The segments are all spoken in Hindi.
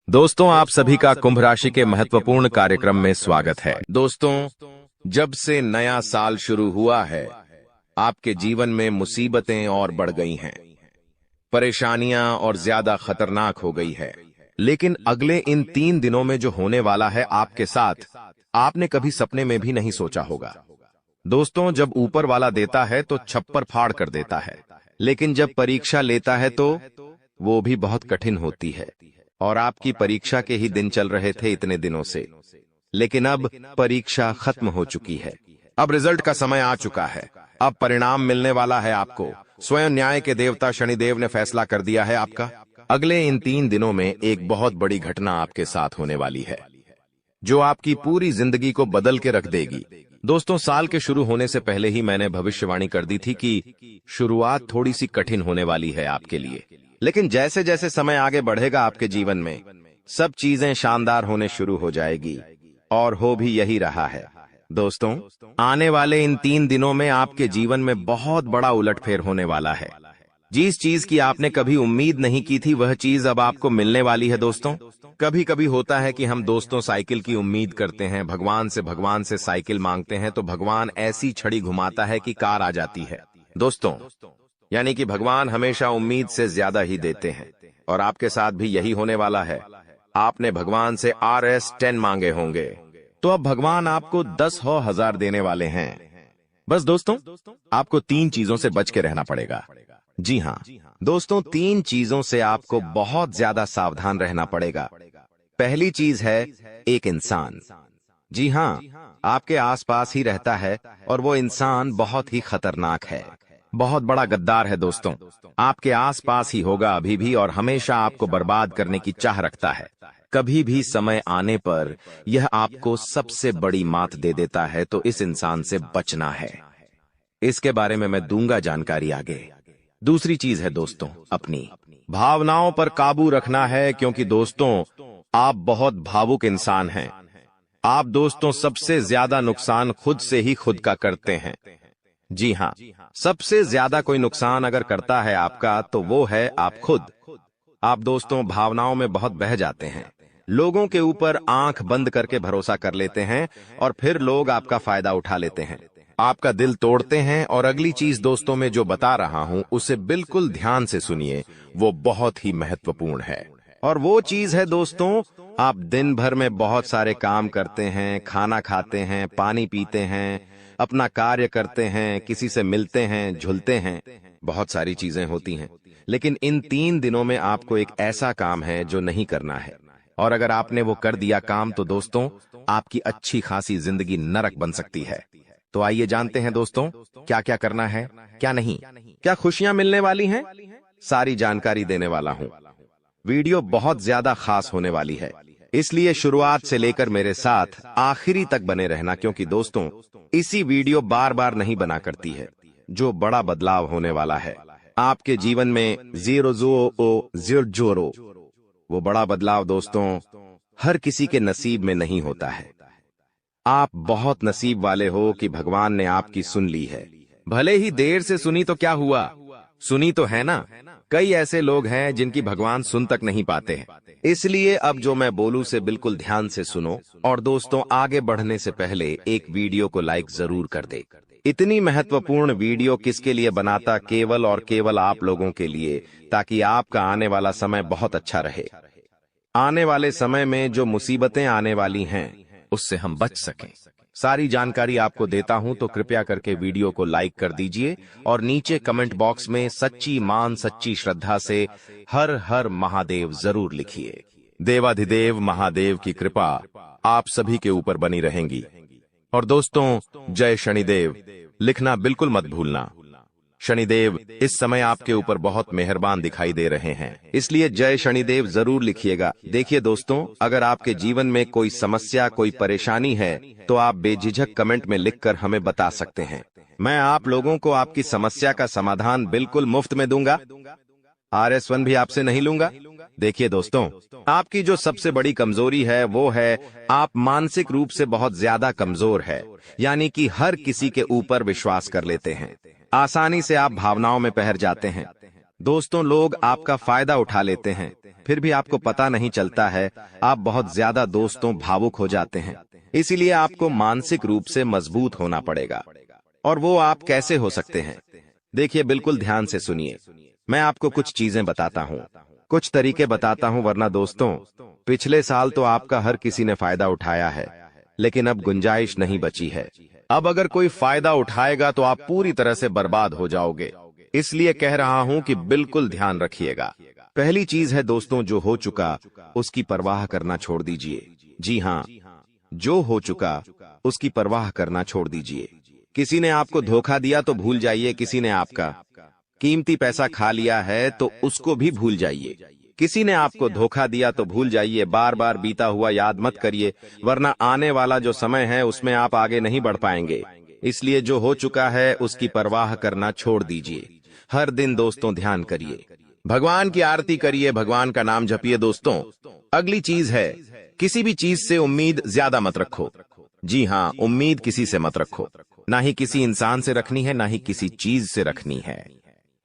दोस्तों, आप सभी का कुंभ राशि के महत्वपूर्ण कार्यक्रम में स्वागत है। दोस्तों, जब से नया साल शुरू हुआ है, आपके जीवन में मुसीबतें और बढ़ गई हैं, परेशानियां और ज्यादा खतरनाक हो गई है। लेकिन अगले इन 3 दिनों में जो होने वाला है आपके साथ, आपने कभी सपने में भी नहीं सोचा होगा। दोस्तों, जब ऊपर वाला देता है तो छप्पर फाड़ कर देता है, लेकिन जब परीक्षा लेता है तो वो भी बहुत कठिन होती है। और आपकी परीक्षा के ही दिन चल रहे थे इतने दिनों से, लेकिन अब परीक्षा खत्म हो चुकी है। अब रिजल्ट का समय आ चुका है। अब परिणाम मिलने वाला है आपको। स्वयं न्याय के देवता शनिदेव ने फैसला कर दिया है आपका। अगले इन 3 दिनों में एक बहुत बड़ी घटना आपके साथ होने वाली है, जो आपकी पूरी जिंदगी को बदल के रख देगी। दोस्तों, साल के शुरू होने से पहले ही मैंने भविष्यवाणी कर दी थी कि शुरुआत थोड़ी सी कठिन होने वाली है आपके लिए, लेकिन जैसे जैसे समय आगे बढ़ेगा आपके जीवन में सब चीजें शानदार होने शुरू हो जाएगी, और हो भी यही रहा है। दोस्तों, आने वाले इन 3 दिनों में आपके जीवन में बहुत बड़ा उलटफेर होने वाला है। जिस चीज की आपने कभी उम्मीद नहीं की थी, वह चीज अब आपको मिलने वाली है। दोस्तों, कभी कभी होता है कि हम दोस्तों साइकिल की उम्मीद करते हैं, भगवान से साइकिल मांगते हैं, तो भगवान ऐसी छड़ी घुमाता है कि कार आ जाती है। दोस्तों, यानी कि भगवान हमेशा उम्मीद से ज्यादा ही देते हैं, और आपके साथ भी यही होने वाला है। आपने भगवान से RS10 मांगे होंगे, तो अब भगवान आपको 10,000 देने वाले हैं। बस दोस्तों, आपको 3 चीजों से बच के रहना पड़ेगा। जी हाँ दोस्तों, 3 चीजों से आपको बहुत ज्यादा सावधान रहना पड़ेगा। पहली चीज है एक इंसान। जी हाँ, आपके आसपास ही रहता है, और वो इंसान बहुत ही खतरनाक है, बहुत बड़ा गद्दार है। दोस्तों, आपके आसपास ही होगा अभी भी, और हमेशा आपको बर्बाद करने की चाह रखता है। कभी भी समय आने पर यह आपको सबसे बड़ी मात दे देता है, तो इस इंसान से बचना है। इसके बारे में मैं दूंगा जानकारी आगे। दूसरी चीज है दोस्तों, अपनी भावनाओं पर काबू रखना है, क्योंकि दोस्तों आप बहुत भावुक इंसान हैं। आप दोस्तों सबसे ज्यादा नुकसान खुद से ही खुद का करते हैं। जी हाँ, सबसे ज्यादा कोई नुकसान अगर करता है आपका, तो वो है आप खुद। आप दोस्तों भावनाओं में बहुत बह जाते हैं, लोगों के ऊपर आंख बंद करके भरोसा कर लेते हैं, और फिर लोग आपका फायदा उठा लेते हैं, आपका दिल तोड़ते हैं। और अगली चीज दोस्तों मैं जो बता रहा हूं, उसे बिल्कुल ध्यान से सुनिए, वो बहुत ही महत्वपूर्ण है। और वो चीज है दोस्तों, आप दिन भर में बहुत सारे काम करते हैं, खाना खाते हैं, पानी पीते हैं, अपना कार्य करते हैं, किसी से मिलते हैं, झुलते हैं, बहुत सारी चीजें होती हैं, लेकिन इन 3 दिनों में आपको एक ऐसा काम है जो नहीं करना है। और अगर आपने वो कर दिया काम, तो दोस्तों आपकी अच्छी खासी जिंदगी नरक बन सकती है। तो आइए जानते हैं दोस्तों, क्या क्या करना है, क्या नहीं, क्या खुशियां मिलने वाली हैं, सारी जानकारी देने वाला हूं। वीडियो बहुत ज्यादा खास होने वाली है, इसलिए शुरुआत से लेकर मेरे साथ आखिरी तक बने रहना, क्योंकि दोस्तों इसी वीडियो बार बार नहीं बना करती है। जो बड़ा बदलाव होने वाला है आपके जीवन में, 0 वो बड़ा बदलाव दोस्तों हर किसी के नसीब में नहीं होता है। आप बहुत नसीब वाले हो कि भगवान ने आपकी सुन ली है। भले ही देर से सुनी, तो क्या हुआ, सुनी तो है ना। कई ऐसे लोग हैं जिनकी भगवान सुन तक नहीं पाते हैं। इसलिए अब जो मैं बोलूं से बिल्कुल ध्यान से सुनो, और दोस्तों आगे बढ़ने से पहले एक वीडियो को लाइक जरूर कर दे। इतनी महत्वपूर्ण वीडियो किसके लिए बनाता, केवल और केवल आप लोगों के लिए, ताकि आपका आने वाला समय बहुत अच्छा रहे। आने वाले समय में जो मुसीबतें आने वाली हैं, उससे हम बच सकें। सारी जानकारी आपको देता हूं, तो कृपया करके वीडियो को लाइक कर दीजिए, और नीचे कमेंट बॉक्स में सच्ची मान सच्ची श्रद्धा से हर हर महादेव जरूर लिखिए। देवाधिदेव महादेव की कृपा आप सभी के ऊपर बनी रहेंगी। और दोस्तों जय शनिदेव लिखना बिल्कुल मत भूलना। शनिदेव इस समय आपके ऊपर बहुत मेहरबान दिखाई दे रहे हैं, इसलिए जय शनिदेव जरूर लिखिएगा। देखिए दोस्तों, अगर आपके जीवन में कोई समस्या, कोई परेशानी है, तो आप बेझिझक कमेंट में लिखकर हमें बता सकते हैं। मैं आप लोगों को आपकी समस्या का समाधान बिल्कुल मुफ्त में दूंगा। RS1 भी आपसे नहीं लूंगा। देखिए दोस्तों, आपकी जो सबसे बड़ी कमजोरी है वो है आप मानसिक रूप से बहुत ज्यादा कमजोर है, यानी कि हर किसी के ऊपर विश्वास कर लेते हैं, आसानी से आप भावनाओं में बहर जाते हैं। दोस्तों लोग आपका फायदा उठा लेते हैं, फिर भी आपको पता नहीं चलता है। आप बहुत ज्यादा दोस्तों भावुक हो जाते हैं। इसीलिए आपको मानसिक रूप से मजबूत होना पड़ेगा। और वो आप कैसे हो सकते हैं? देखिए, बिल्कुल ध्यान से सुनिए। मैं आपको कुछ चीजें बताता हूँ, कुछ तरीके बताता हूँ, वरना दोस्तों पिछले साल तो आपका हर किसी ने फायदा उठाया है, लेकिन अब गुंजाइश नहीं बची है। अब अगर कोई फायदा उठाएगा तो आप पूरी तरह से बर्बाद हो जाओगे। इसलिए कह रहा हूं कि बिल्कुल ध्यान रखिएगा। पहली चीज है दोस्तों, जो हो चुका उसकी परवाह करना छोड़ दीजिए। जी हाँ, जो हो चुका उसकी परवाह करना छोड़ दीजिए। किसी ने आपको धोखा दिया तो भूल जाइए, किसी ने आपका कीमती पैसा खा लिया है तो उसको भी भूल जाइए। किसी ने आपको धोखा दिया तो भूल जाइए, बार बार बीता हुआ याद मत करिए, वरना आने वाला जो समय है उसमें आप आगे नहीं बढ़ पाएंगे। इसलिए जो हो चुका है उसकी परवाह करना छोड़ दीजिए। हर दिन दोस्तों ध्यान करिए, भगवान की आरती करिए, भगवान का नाम जपिए दोस्तों। अगली चीज है, किसी भी चीज से उम्मीद ज्यादा मत रखो। जी हाँ, उम्मीद किसी से मत रखो। ना ही किसी इंसान से रखनी है, ना ही किसी चीज से रखनी है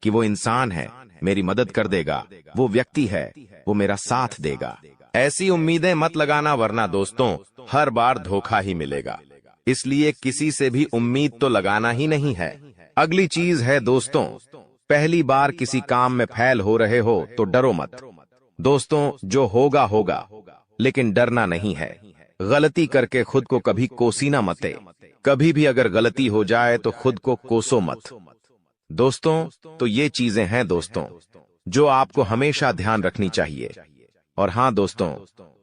कि वो इंसान है मेरी मदद कर देगा, वो व्यक्ति है वो मेरा साथ देगा। ऐसी उम्मीदें मत लगाना, वरना दोस्तों हर बार धोखा ही मिलेगा। इसलिए किसी से भी उम्मीद तो लगाना ही नहीं है। अगली चीज है दोस्तों, पहली बार किसी काम में फेल हो रहे हो तो डरो मत। दोस्तों जो होगा होगा, लेकिन डरना नहीं है। गलती करके खुद को कभी कोसीना मते। कभी भी अगर गलती हो जाए तो खुद को कोसो मत। दोस्तों तो ये चीजें हैं दोस्तों जो आपको हमेशा ध्यान रखनी चाहिए। और हाँ दोस्तों,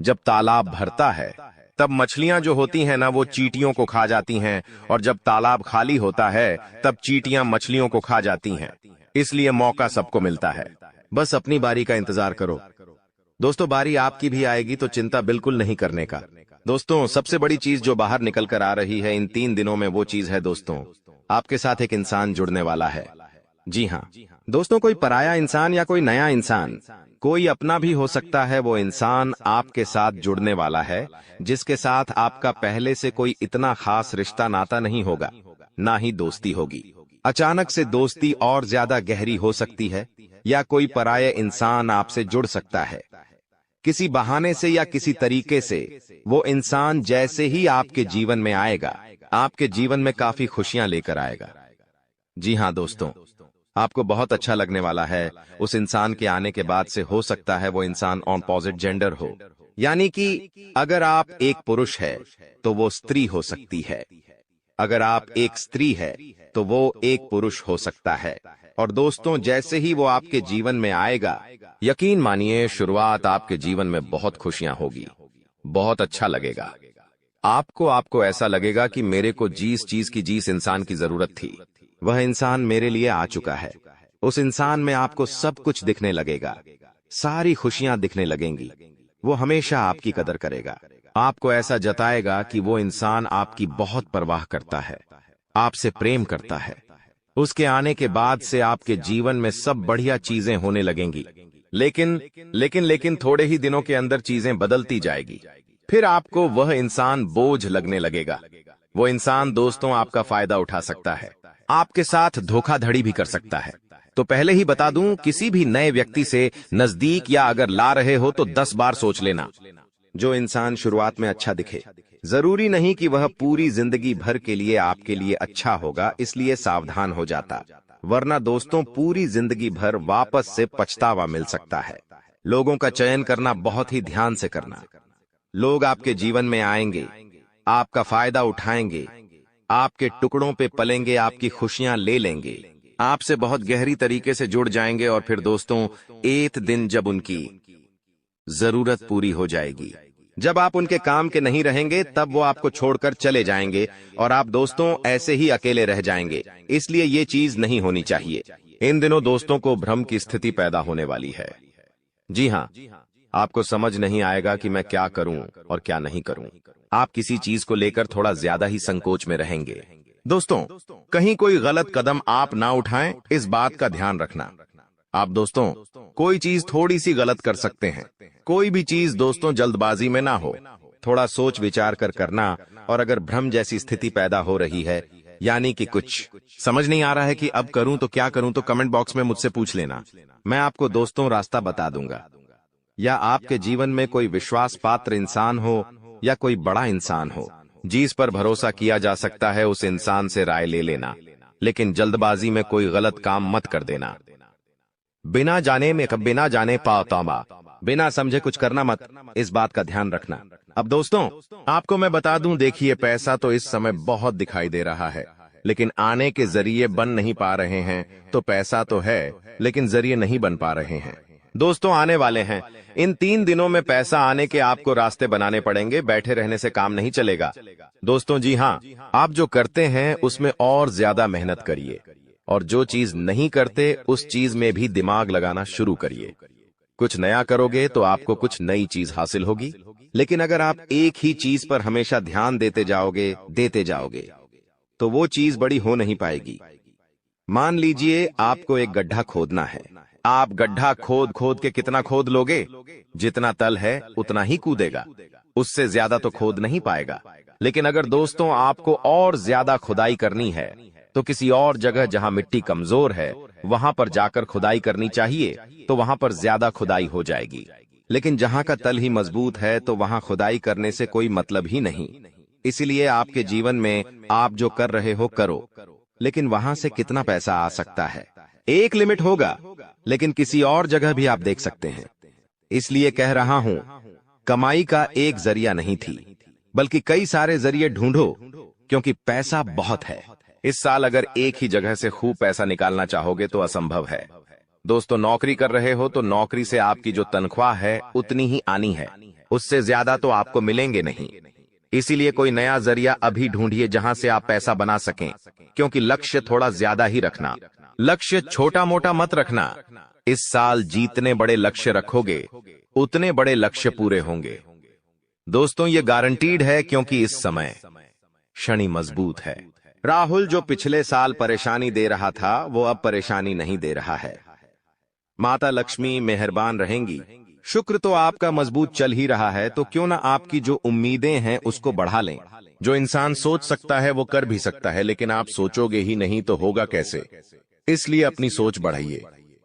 जब तालाब भरता है तब मछलियां जो होती हैं ना, वो चींटियों को खा जाती हैं, और जब तालाब खाली होता है तब चींटियां मछलियों को खा जाती हैं। इसलिए मौका सबको मिलता है, बस अपनी बारी का इंतजार करो। दोस्तों बारी आपकी भी आएगी, तो चिंता बिल्कुल नहीं करने का। दोस्तों सबसे बड़ी चीज जो बाहर निकल कर आ रही है इन 3 दिनों में, वो चीज है दोस्तों, आपके साथ एक इंसान जुड़ने वाला है। जी हाँ दोस्तों, कोई पराया इंसान या कोई नया इंसान, कोई अपना भी हो सकता है। वो इंसान आपके साथ जुड़ने वाला है, जिसके साथ आपका पहले से कोई इतना खास रिश्ता नाता नहीं होगा, ना ही दोस्ती होगी। अचानक से दोस्ती और ज्यादा गहरी हो सकती है, या कोई पराया इंसान आपसे जुड़ सकता है किसी बहाने से या किसी तरीके से। वो इंसान जैसे ही आपके जीवन में आएगा, आपके जीवन में काफी खुशियां लेकर आएगा। जी हाँ दोस्तों, आपको बहुत अच्छा लगने वाला है। उस इंसान के आने के बाद से हो सकता है वो इंसान ऑपोजिट जेंडर हो, यानी कि अगर आप एक पुरुष है तो वो स्त्री हो सकती है, अगर आप एक स्त्री है तो वो एक पुरुष हो सकता है। और दोस्तों जैसे ही वो आपके जीवन में आएगा, यकीन मानिए शुरुआत आपके जीवन में बहुत खुशियां होगी, बहुत अच्छा लगेगा। आपको ऐसा लगेगा कि मेरे को जिस चीज की जिस इंसान की जरूरत थी वह इंसान मेरे लिए आ चुका है। उस इंसान में आपको सब कुछ दिखने लगेगा, सारी खुशियां दिखने लगेंगी। वो हमेशा आपकी कदर करेगा, आपको ऐसा जताएगा कि वो इंसान आपकी बहुत परवाह करता है, आपसे प्रेम करता है। उसके आने के बाद से आपके जीवन में सब बढ़िया चीजें होने लगेंगी। लेकिन थोड़े ही दिनों के अंदर चीजें बदलती जाएगी। फिर आपको वह इंसान बोझ लगने लगेगा। वो इंसान दोस्तों आपका फायदा उठा सकता है, आपके साथ धोखाधड़ी भी कर सकता है। तो पहले ही बता दूं, किसी भी नए व्यक्ति से नजदीक या अगर ला रहे हो तो 10 बार सोच लेना। जो इंसान शुरुआत में अच्छा दिखे, जरूरी नहीं कि वह पूरी जिंदगी भर के लिए आपके लिए अच्छा होगा, इसलिए सावधान हो जाता, वरना दोस्तों पूरी जिंदगी भर वापस से पछतावा मिल सकता है। लोगों का चयन करना बहुत ही ध्यान से करना। लोग आपके जीवन में आएंगे, आपका फायदा उठाएंगे, आपके टुकड़ों पे पलेंगे, आपकी खुशियां ले लेंगे, आपसे बहुत गहरी तरीके से जुड़ जाएंगे। और फिर दोस्तों एक दिन जब उनकी जरूरत पूरी हो जाएगी, जब आप उनके काम के नहीं रहेंगे, तब वो आपको छोड़कर चले जाएंगे और आप दोस्तों ऐसे ही अकेले रह जाएंगे। इसलिए ये चीज नहीं होनी चाहिए। इन दिनों दोस्तों को भ्रम की स्थिति पैदा होने वाली है। जी हाँ, आपको समझ नहीं आएगा कि मैं क्या करूं और क्या नहीं करूं। आप किसी चीज को लेकर थोड़ा ज्यादा ही संकोच में रहेंगे। दोस्तों कहीं कोई गलत कदम आप ना उठाएं, इस बात का ध्यान रखना। आप दोस्तों कोई चीज थोड़ी सी गलत कर सकते हैं। कोई भी चीज दोस्तों जल्दबाजी में ना हो, थोड़ा सोच विचार कर करना। और अगर भ्रम जैसी स्थिति पैदा हो रही है, यानी कि कुछ समझ नहीं आ रहा है कि अब करूं तो क्या करूं, तो कमेंट बॉक्स में मुझसे पूछ लेना, मैं आपको दोस्तों रास्ता बता दूंगा। या आपके जीवन में कोई विश्वास पात्र इंसान हो या कोई बड़ा इंसान हो जिस पर भरोसा किया जा सकता है, उस इंसान से राय ले लेना, लेकिन जल्दबाजी में कोई गलत काम मत कर देना। बिना जाने पातामा, बिना समझे कुछ करना मत, इस बात का ध्यान रखना। अब दोस्तों, आपको मैं बता दूं, देखिए पैसा तो इस समय बहुत दिखाई दे रहा है, लेकिन आने के जरिए बन नहीं पा रहे हैं। तो पैसा तो है लेकिन जरिए नहीं बन पा रहे हैं। दोस्तों आने वाले हैं, इन 3 दिनों में पैसा आने के आपको रास्ते बनाने पड़ेंगे, बैठे रहने से काम नहीं चलेगा। दोस्तों जी हाँ, आप जो करते हैं उसमें और ज्यादा मेहनत करिए, और जो चीज नहीं करते उस चीज में भी दिमाग लगाना शुरू करिए। कुछ नया करोगे तो आपको कुछ नई चीज हासिल होगी, लेकिन अगर आप एक ही चीज पर हमेशा ध्यान देते जाओगे तो वो चीज बड़ी हो नहीं पाएगी। मान लीजिए आपको एक गड्ढा खोदना है, आप गड्ढा खोद खोद के कितना खोद लोगे? जितना तल है उतना ही कूदेगा, उससे ज्यादा तो खोद नहीं पाएगा। लेकिन अगर दोस्तों आपको और ज्यादा खुदाई करनी है तो किसी और जगह जहां मिट्टी कमजोर है वहां पर जाकर खुदाई करनी चाहिए, तो वहां पर ज्यादा खुदाई हो जाएगी। लेकिन जहां का तल ही मजबूत है तो वहां खुदाई करने से कोई मतलब ही नहीं। इसलिए आपके जीवन में आप जो कर रहे हो करो, लेकिन वहां से कितना पैसा आ सकता है, एक लिमिट होगा, लेकिन किसी और जगह भी आप देख सकते हैं। इसलिए कह रहा हूं, कमाई का एक जरिया नहीं थी, बल्कि कई सारे जरिए ढूंढो, क्योंकि पैसा बहुत है। इस साल अगर एक ही जगह से खूब पैसा निकालना चाहोगे तो असंभव है। दोस्तों नौकरी कर रहे हो तो नौकरी से आपकी जो तनख्वाह है उतनी ही आनी है, उससे ज्यादा तो आपको मिलेंगे नहीं। इसीलिए कोई नया जरिया अभी ढूंढिए जहां से आप पैसा बना सकें, क्योंकि लक्ष्य थोड़ा ज्यादा ही रखना, लक्ष्य छोटा मोटा मत रखना। इस साल जितने बड़े लक्ष्य रखोगे उतने बड़े लक्ष्य पूरे होंगे। दोस्तों ये गारंटीड है, क्योंकि इस समय शनि मजबूत है। राहुल जो पिछले साल परेशानी दे रहा था वो अब परेशानी नहीं दे रहा है। माता लक्ष्मी मेहरबान रहेंगी। शुक्र तो आपका मजबूत चल ही रहा है, तो क्यों ना आपकी जो उम्मीदें हैं उसको बढ़ा लें। जो इंसान सोच सकता है वो कर भी सकता है, लेकिन आप सोचोगे ही नहीं तो होगा कैसे? इसलिए अपनी सोच बढ़ाइए।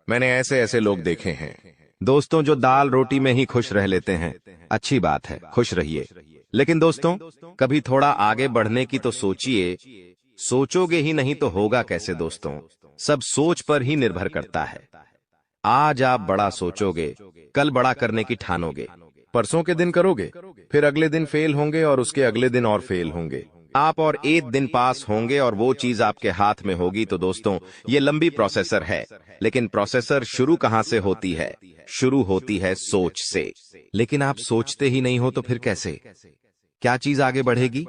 मैंने ऐसे ऐसे लोग देखे हैं दोस्तों जो दाल रोटी में ही खुश रह लेते हैं। अच्छी बात है, खुश रहिए, लेकिन दोस्तों कभी थोड़ा आगे बढ़ने की तो सोचिए। सोचोगे ही नहीं तो होगा कैसे? दोस्तों सब सोच पर ही निर्भर करता है। आज आप बड़ा सोचोगे, कल बड़ा करने की ठानोगे, परसों के दिन करोगे, फिर अगले दिन फेल होंगे और उसके अगले दिन और फेल होंगे। आप और एक दिन पास होंगे और वो चीज आपके हाथ में होगी। तो दोस्तों ये लंबी प्रोसेसर है, लेकिन प्रोसेसर शुरू कहां से होती है? शुरू होती है सोच से। लेकिन आप सोचते ही नहीं हो तो फिर कैसे, क्या चीज आगे बढ़ेगी?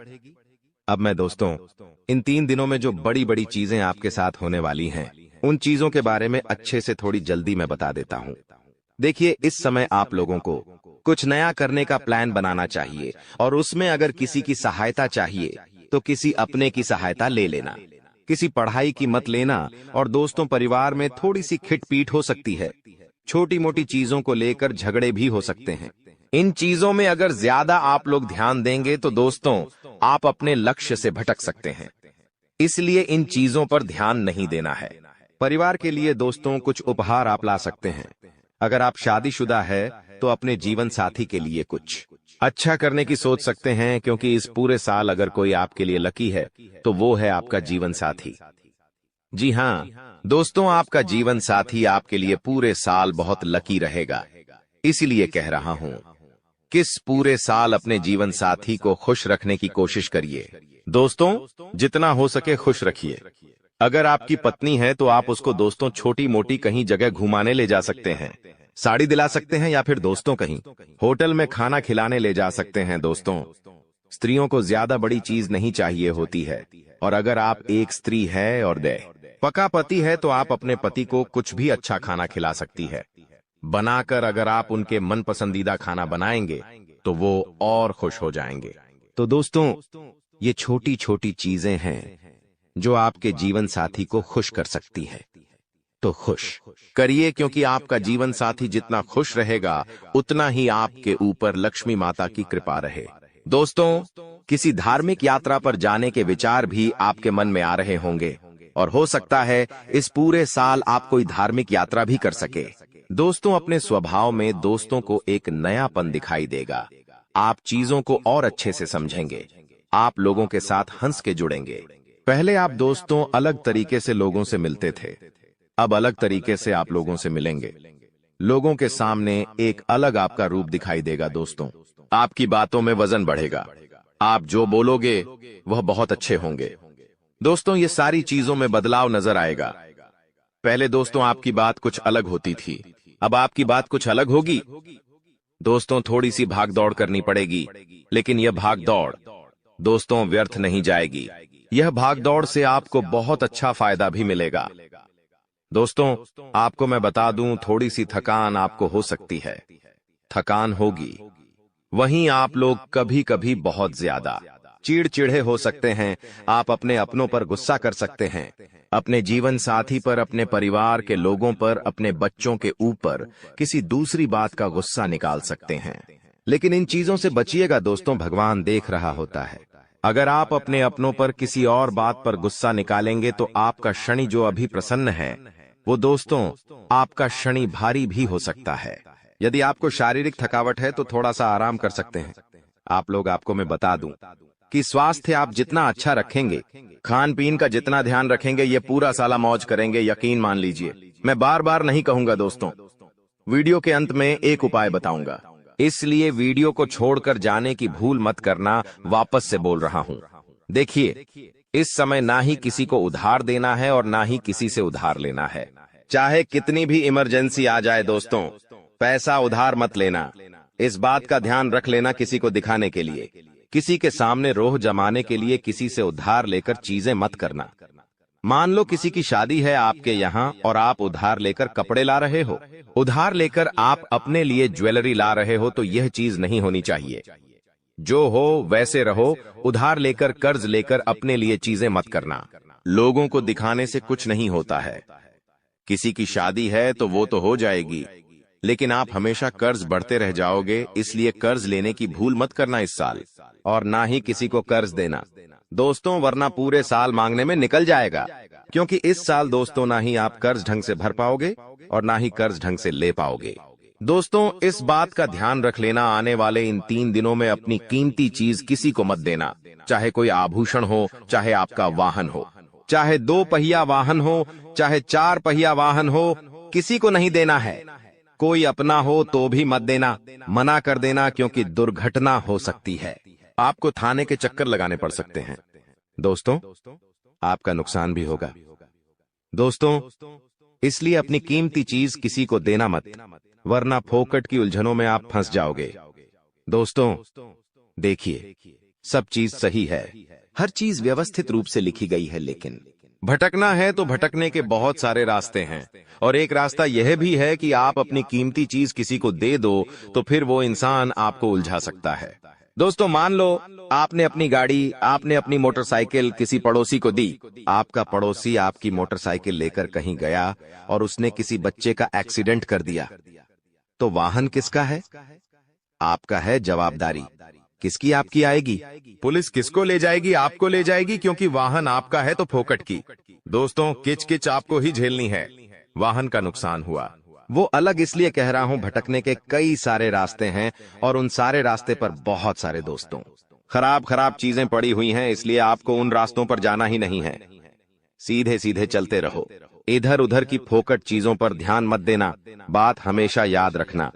अब मैं दोस्तों इन 3 दिनों में जो बड़ी बड़ी चीजें आपके साथ होने वाली हैं, उन चीजों के बारे में अच्छे से थोड़ी जल्दी मैं बता देता हूं। देखिए इस समय आप लोगों को कुछ नया करने का प्लान बनाना चाहिए, और उसमें अगर किसी की सहायता चाहिए तो किसी अपने की सहायता ले लेना। किसी पढ़ाई की मत लेना। और दोस्तों परिवार में थोड़ी सी खिटपीट हो सकती है, छोटी मोटी चीजों को लेकर झगड़े भी हो सकते हैं। इन चीजों में अगर ज्यादा आप लोग ध्यान देंगे तो दोस्तों आप अपने लक्ष्य से भटक सकते हैं। इसलिए इन चीजों पर ध्यान नहीं देना है। परिवार के लिए दोस्तों कुछ उपहार आप ला सकते हैं। अगर आप शादीशुदा है तो अपने जीवन साथी के लिए कुछ अच्छा करने की सोच सकते हैं, क्योंकि इस पूरे साल अगर कोई आपके लिए लकी है तो वो है आपका जीवन साथी। जी हाँ दोस्तों, आपका जीवन साथी आपके लिए पूरे साल बहुत लकी रहेगा। इसीलिए कह रहा हूं किस पूरे साल अपने जीवन साथी को खुश रखने की कोशिश करिए। दोस्तों जितना हो सके खुश रखिए। अगर आपकी पत्नी है तो आप उसको दोस्तों छोटी मोटी कहीं जगह घुमाने ले जा सकते हैं, साड़ी दिला सकते हैं, या फिर दोस्तों कहीं होटल में खाना खिलाने ले जा सकते हैं। दोस्तों स्त्रियों को ज्यादा बड़ी चीज नहीं चाहिए होती है, और अगर आप एक स्त्री है और पका पति है तो आप अपने पति को कुछ भी अच्छा खाना खिला सकती है बनाकर। अगर आप उनके मन पसंदीदा खाना बनाएंगे तो वो और खुश हो जाएंगे। तो दोस्तों ये छोटी छोटी चीजें हैं जो आपके जीवन साथी को खुश कर सकती है। तो खुश करिए, क्योंकि आपका जीवन साथी जितना खुश रहेगा उतना ही आपके ऊपर लक्ष्मी माता की कृपा रहे। दोस्तों किसी धार्मिक यात्रा पर जाने के विचार भी आपके मन में आ रहे होंगे, और हो सकता है इस पूरे साल आप कोई धार्मिक यात्रा भी कर सके। दोस्तों, अपने स्वभाव में दोस्तों को एक नयापन दिखाई देगा। आप चीजों को और अच्छे से समझेंगे। आप लोगों के साथ हंस के जुड़ेंगे। पहले आप दोस्तों अलग तरीके से लोगों से मिलते थे, अब अलग तरीके से आप लोगों से मिलेंगे। लोगों के सामने एक अलग आपका रूप दिखाई देगा। दोस्तों, आपकी बातों में वजन बढ़ेगा। आप जो बोलोगे वह बहुत अच्छे होंगे। दोस्तों, ये सारी चीजों में बदलाव नजर आएगा। पहले दोस्तों आपकी बात कुछ अलग होती थी, अब आपकी बात कुछ अलग होगी। दोस्तों, थोड़ी सी भागदौड़ करनी पड़ेगी, लेकिन यह भागदौड़ दोस्तों व्यर्थ नहीं जाएगी। यह भागदौड़ से आपको बहुत अच्छा फायदा भी मिलेगा। दोस्तों, आपको मैं बता दूं, थोड़ी सी थकान आपको हो सकती है। थकान होगी। वहीं आप लोग कभी कभी बहुत ज्यादा चिड़चिड़े हो सकते हैं। आप अपने अपनों पर गुस्सा कर सकते हैं, अपने जीवन साथी पर, अपने परिवार के लोगों पर, अपने बच्चों के ऊपर किसी दूसरी बात का गुस्सा निकाल सकते हैं। लेकिन इन चीजों से बचिएगा दोस्तों, भगवान देख रहा होता है। अगर आप अपने अपनों पर किसी और बात पर गुस्सा निकालेंगे तो आपका शनि जो अभी प्रसन्न है, वो दोस्तों आपका शनि भारी भी हो सकता है। यदि आपको शारीरिक थकावट है तो थोड़ा सा आराम कर सकते हैं। आपको मैं बता दूं कि स्वास्थ्य आप जितना अच्छा रखेंगे, खान पीन का जितना ध्यान रखेंगे, ये पूरा साला मौज करेंगे, यकीन मान लीजिए। मैं बार बार नहीं कहूंगा दोस्तों, वीडियो के अंत में एक उपाय बताऊंगा, इसलिए वीडियो को छोड़कर जाने की भूल मत करना। वापस से बोल रहा हूं, देखिए, इस समय ना ही किसी को उधार देना है और ना ही किसी से उधार लेना है। चाहे कितनी भी इमरजेंसी आ जाए दोस्तों, पैसा उधार मत लेना। इस बात का ध्यान रख लेना, किसी को दिखाने के लिए, किसी के सामने रोह जमाने के लिए किसी से उधार लेकर चीजें मत करना। मान लो किसी की शादी है आपके यहाँ और आप उधार लेकर कपड़े ला रहे हो, उधार लेकर आप अपने लिए ज्वेलरी ला रहे हो, तो यह चीज नहीं होनी चाहिए। जो हो वैसे रहो। उधार लेकर, कर्ज लेकर अपने लिए चीजें मत करना। लोगों को दिखाने से कुछ नहीं होता है। किसी की शादी है तो वो तो हो जाएगी, लेकिन आप हमेशा कर्ज बढ़ते रह जाओगे। इसलिए कर्ज लेने की भूल मत करना इस साल, और ना ही किसी को कर्ज देना दोस्तों, वरना पूरे साल मांगने में निकल जाएगा। क्योंकि इस साल दोस्तों ना ही आप कर्ज ढंग से भर पाओगे और ना ही कर्ज ढंग से ले पाओगे। दोस्तों, इस बात का ध्यान रख लेना, आने वाले इन 3 दिनों में अपनी कीमती चीज किसी को मत देना। चाहे कोई आभूषण हो, चाहे आपका वाहन हो, चाहे 2 पहिया वाहन हो, चाहे 4 पहिया वाहन हो, किसी को नहीं देना है। कोई अपना हो तो भी मत देना, मना कर देना, क्योंकि दुर्घटना हो सकती है। आपको थाने के चक्कर लगाने पड़ सकते हैं। दोस्तों, आपका नुकसान भी होगा। दोस्तों, इसलिए अपनी कीमती चीज किसी को देना मत, वरना फोकट की उलझनों में आप फंस जाओगे। दोस्तों, देखिए, सब चीज सही है, हर चीज व्यवस्थित रूप से लिखी गई है, लेकिन भटकना है तो भटकने के बहुत सारे रास्ते हैं। और एक रास्ता यह भी है कि आप अपनी कीमती चीज किसी को दे दो तो फिर वो इंसान आपको उलझा सकता है। दोस्तों, मान लो आपने अपनी गाड़ी, आपने अपनी मोटरसाइकिल किसी पड़ोसी को दी। आपका पड़ोसी आपकी मोटरसाइकिल लेकर कहीं गया और उसने किसी बच्चे का एक्सीडेंट कर दिया, तो वाहन किसका है? आपका है। जवाबदारी किसकी आपकी आएगी? पुलिस किसको ले जाएगी? आपको ले जाएगी, क्योंकि वाहन आपका है तो फोकट की। दोस्तों, किच किच आपको ही झेलनी है। वाहन का नुकसान हुआ, वो अलग इसलिए कह रहा हूं, भटकने के कई सारे रास्ते हैं और उन सारे रास्ते पर बहुत सारे दोस्तों खराब खराब चीजें पड़ी हुई हैं, इसलिए आपको उन रास्तों पर जाना ही नहीं है। सीधे सीधे चलते रहो। इधर उधर की फोकट चीजों पर ध्यान मत देना। बात हमेशा याद रखना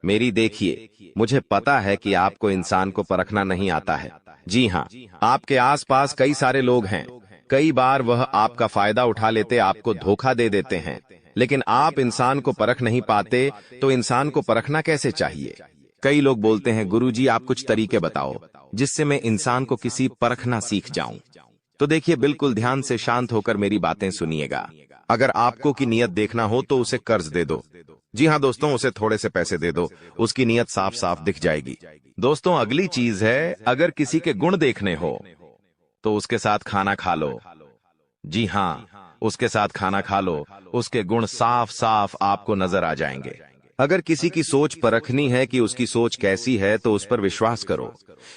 मेरी। देखिए, मुझे पता है कि आपको इंसान को परखना नहीं आता है। जी हाँ, आपके आसपास कई सारे लोग हैं। कई बार वह आपका फायदा उठा लेते, आपको धोखा दे देते हैं, लेकिन आप इंसान को परख नहीं पाते। तो इंसान को परखना कैसे चाहिए? कई लोग बोलते हैं, गुरुजी आप कुछ तरीके बताओ जिससे मैं इंसान को किसी परखना सीख जाऊं। तो देखिए, बिल्कुल ध्यान से शांत होकर मेरी बातें सुनिएगा। अगर आपको की नियत देखना हो तो उसे कर्ज दे दो। जी हाँ दोस्तों, उसे थोड़े से पैसे दे दो, उसकी नियत साफ साफ दिख जाएगी। दोस्तों, अगली चीज है, अगर किसी के गुण देखने हो तो उसके साथ खाना खा लो। जी हाँ, उसके साथ खाना खा लो, उसके गुण साफ साफ आपको नजर आ जाएंगे। अगर किसी की सोच परखनी है कि उसकी सोच कैसी है तो उस पर विश्वास करो।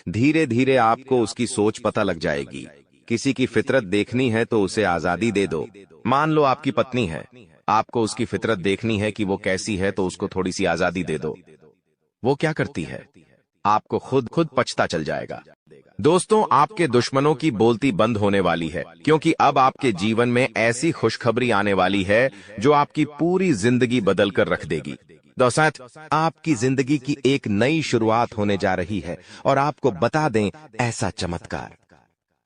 धीरे धीरे आपको उसकी सोच पता लग जाएगी। किसी की फितरत देखनी है तो उसे आजादी दे दो। मान लो आपकी पत्नी है, आपको उसकी फितरत देखनी है कि वो कैसी है, तो उसको थोड़ी सी आजादी दे दो। वो क्या करती है, आपको खुद खुद पछता चल जाएगा। दोस्तों, आपके दुश्मनों की बोलती बंद होने वाली है, क्योंकि अब आपके जीवन में ऐसी खुशखबरी आने वाली है जो आपकी पूरी जिंदगी बदल कर रख देगी। दोस्तों, आपकी जिंदगी की एक नई शुरुआत होने जा रही है, और आपको बता दें, ऐसा चमत्कार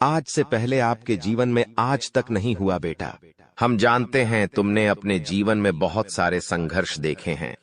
आज से पहले आपके जीवन में आज तक नहीं हुआ बेटा। हम जानते हैं तुमने अपने जीवन में बहुत सारे संघर्ष देखे हैं,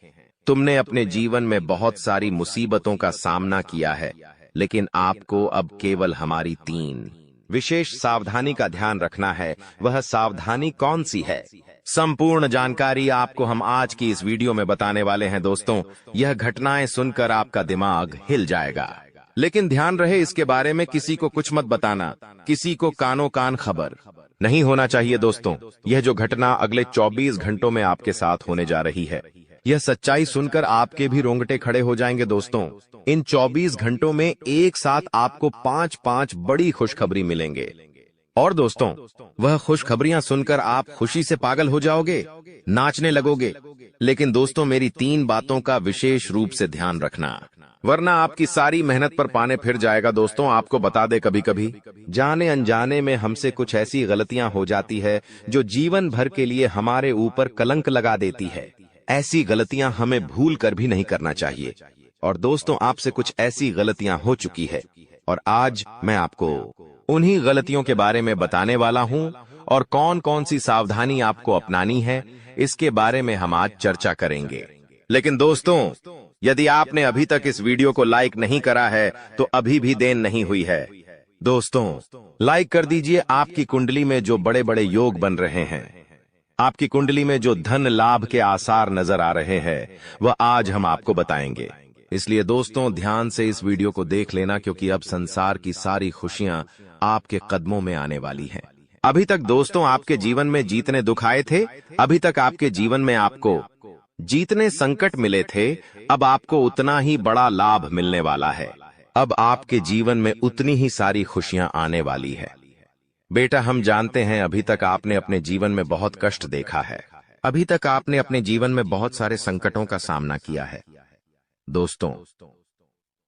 तुमने अपने जीवन में बहुत सारी मुसीबतों का सामना किया है, लेकिन आपको अब केवल हमारी 3 विशेष सावधानी का ध्यान रखना है। वह सावधानी कौन सी है, संपूर्ण जानकारी आपको हम आज की इस वीडियो में बताने वाले हैं। दोस्तों, यह घटनाएं सुनकर आपका दिमाग हिल जाएगा, लेकिन ध्यान रहे, इसके बारे में किसी को कुछ मत बताना, किसी को कानो कान खबर नहीं होना चाहिए। दोस्तों, यह जो घटना अगले 24 घंटों में आपके साथ होने जा रही है, यह सच्चाई सुनकर आपके भी रोंगटे खड़े हो जाएंगे। दोस्तों, इन 24 घंटों में एक साथ आपको 5-5 बड़ी खुशखबरी मिलेंगे, और दोस्तों, वह खुशखबरियां सुनकर आप खुशी से पागल हो जाओगे, नाचने लगोगे। लेकिन दोस्तों, मेरी 3 बातों का विशेष रूप से ध्यान रखना, वरना आपकी सारी मेहनत पर पानी फिर जाएगा। दोस्तों, आपको बता दे, कभी कभी जाने अनजाने में हमसे कुछ ऐसी गलतियां हो जाती है जो जीवन भर के लिए हमारे ऊपर कलंक लगा देती है। ऐसी गलतियां हमें भूल कर भी नहीं करना चाहिए। और दोस्तों, आपसे कुछ ऐसी गलतियां हो चुकी है, और आज मैं आपको उन्हीं गलतियों के बारे में बताने वाला हूं, और कौन कौन सी सावधानी आपको अपनानी है, इसके बारे में हम आज चर्चा करेंगे। लेकिन दोस्तों, यदि आपने अभी तक इस वीडियो को लाइक नहीं करा है, तो अभी भी देर नहीं हुई है। दोस्तों, लाइक कर दीजिए। आपकी कुंडली में जो बड़े बड़े योग बन रहे हैं, आपकी कुंडली में जो धन लाभ के आसार नजर आ रहे हैं, वह आज हम आपको बताएंगे। इसलिए दोस्तों, ध्यान से इस वीडियो को देख लेना, क्योंकि अब संसार की सारी खुशियां आपके कदमों में आने वाली हैं। अभी तक दोस्तों आपके जीवन में जितने दुख आए थे, अभी तक आपके जीवन में आपको जितने संकट मिले थे, अब आपको उतना ही बड़ा लाभ मिलने वाला है। अब आपके जीवन में उतनी ही सारी खुशियां आने वाली है। बेटा, हम जानते हैं अभी तक आपने अपने जीवन में बहुत कष्ट देखा है, अभी तक आपने अपने जीवन में बहुत सारे संकटों का सामना किया है। दोस्तों,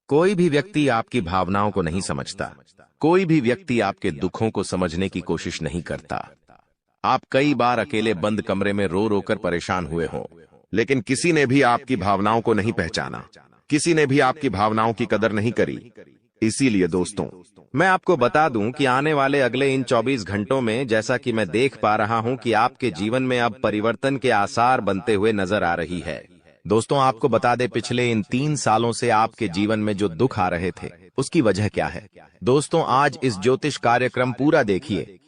कोई भी व्यक्ति आपकी भावनाओं को नहीं समझता, कोई भी व्यक्ति आपके दुखों को समझने की कोशिश नहीं करता। आप कई बार अकेले बंद कमरे में रो रो कर परेशान हुए हो, लेकिन किसी ने भी आपकी भावनाओं को नहीं पहचाना, किसी ने भी आपकी भावनाओं की कदर नहीं करी। इसीलिए दोस्तों, मैं आपको बता दूं कि आने वाले अगले इन 24 घंटों में, जैसा कि मैं देख पा रहा हूं कि आपके जीवन में अब परिवर्तन के आसार बनते हुए नजर आ रही है। दोस्तों, आपको बता दे, पिछले इन 3 सालों से आपके जीवन में जो दुख आ रहे थे, उसकी वजह क्या है। दोस्तों, आज इस ज्योतिष कार्यक्रम पूरा देखिए,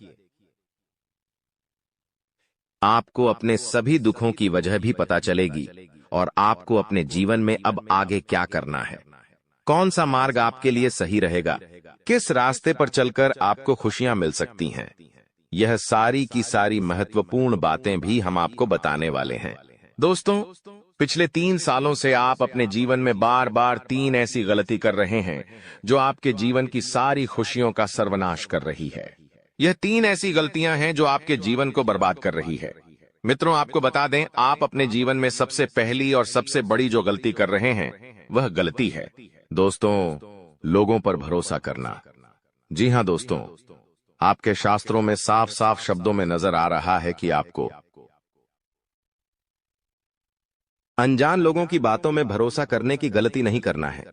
आपको अपने सभी दुखों की वजह भी पता चलेगी, और आपको अपने जीवन में अब आगे क्या करना है, कौन सा मार्ग आपके लिए सही रहेगा, किस रास्ते पर चलकर आपको खुशियां मिल सकती हैं। यह सारी की सारी महत्वपूर्ण बातें भी हम आपको बताने वाले हैं। दोस्तों, पिछले 3 सालों से आप अपने जीवन में बार बार 3 ऐसी गलती कर रहे हैं जो आपके जीवन की सारी खुशियों का सर्वनाश कर रही है। यह 3 ऐसी गलतियां हैं जो आपके जीवन को बर्बाद कर रही है। मित्रों, आपको बता दें, आप अपने जीवन में सबसे पहली और सबसे बड़ी जो गलती कर रहे हैं, वह गलती है दोस्तों, लोगों पर भरोसा करना। जी हां दोस्तों, आपके शास्त्रों में साफ साफ शब्दों में नजर आ रहा है कि आपको अनजान लोगों की बातों में भरोसा करने की गलती नहीं करना है।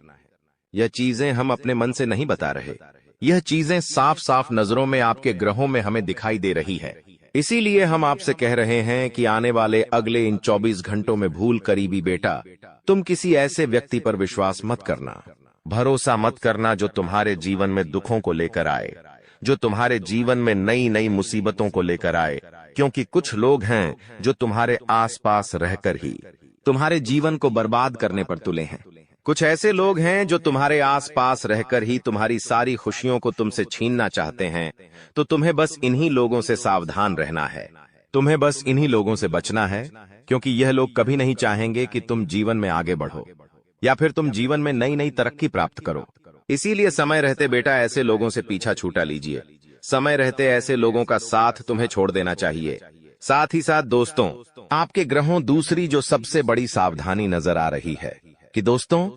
यह चीजें हम अपने मन से नहीं बता रहे, यह चीजें साफ साफ नजरों में आपके ग्रहों में हमें दिखाई दे रही है। इसीलिए हम आपसे कह रहे हैं कि आने वाले अगले इन 24 घंटों में भूल करीबी बेटा, तुम किसी ऐसे व्यक्ति पर विश्वास मत करना, भरोसा मत करना जो तुम्हारे जीवन में दुखों को लेकर आए, जो तुम्हारे जीवन में नई नई मुसीबतों को लेकर आए। क्योंकि कुछ लोग हैं जो तुम्हारे आसपास रहकर ही तुम्हारे जीवन को बर्बाद करने पर तुले हैं। कुछ ऐसे लोग हैं जो तुम्हारे आसपास रहकर ही तुम्हारी सारी खुशियों को तुमसे छीनना चाहते हैं। तो तुम्हें बस इन्हीं लोगों से सावधान रहना है, तुम्हें बस इन्हीं लोगों से बचना है, क्योंकि यह लोग कभी नहीं चाहेंगे कि तुम जीवन में आगे बढ़ो या फिर तुम जीवन में नई नई तरक्की प्राप्त करो। इसीलिए समय रहते बेटा ऐसे लोगों से पीछा छूटा लीजिए, समय रहते ऐसे लोगों का साथ तुम्हें छोड़ देना चाहिए। साथ ही साथ दोस्तों, आपके ग्रहों दूसरी जो सबसे बड़ी सावधानी नजर आ रही है कि दोस्तों,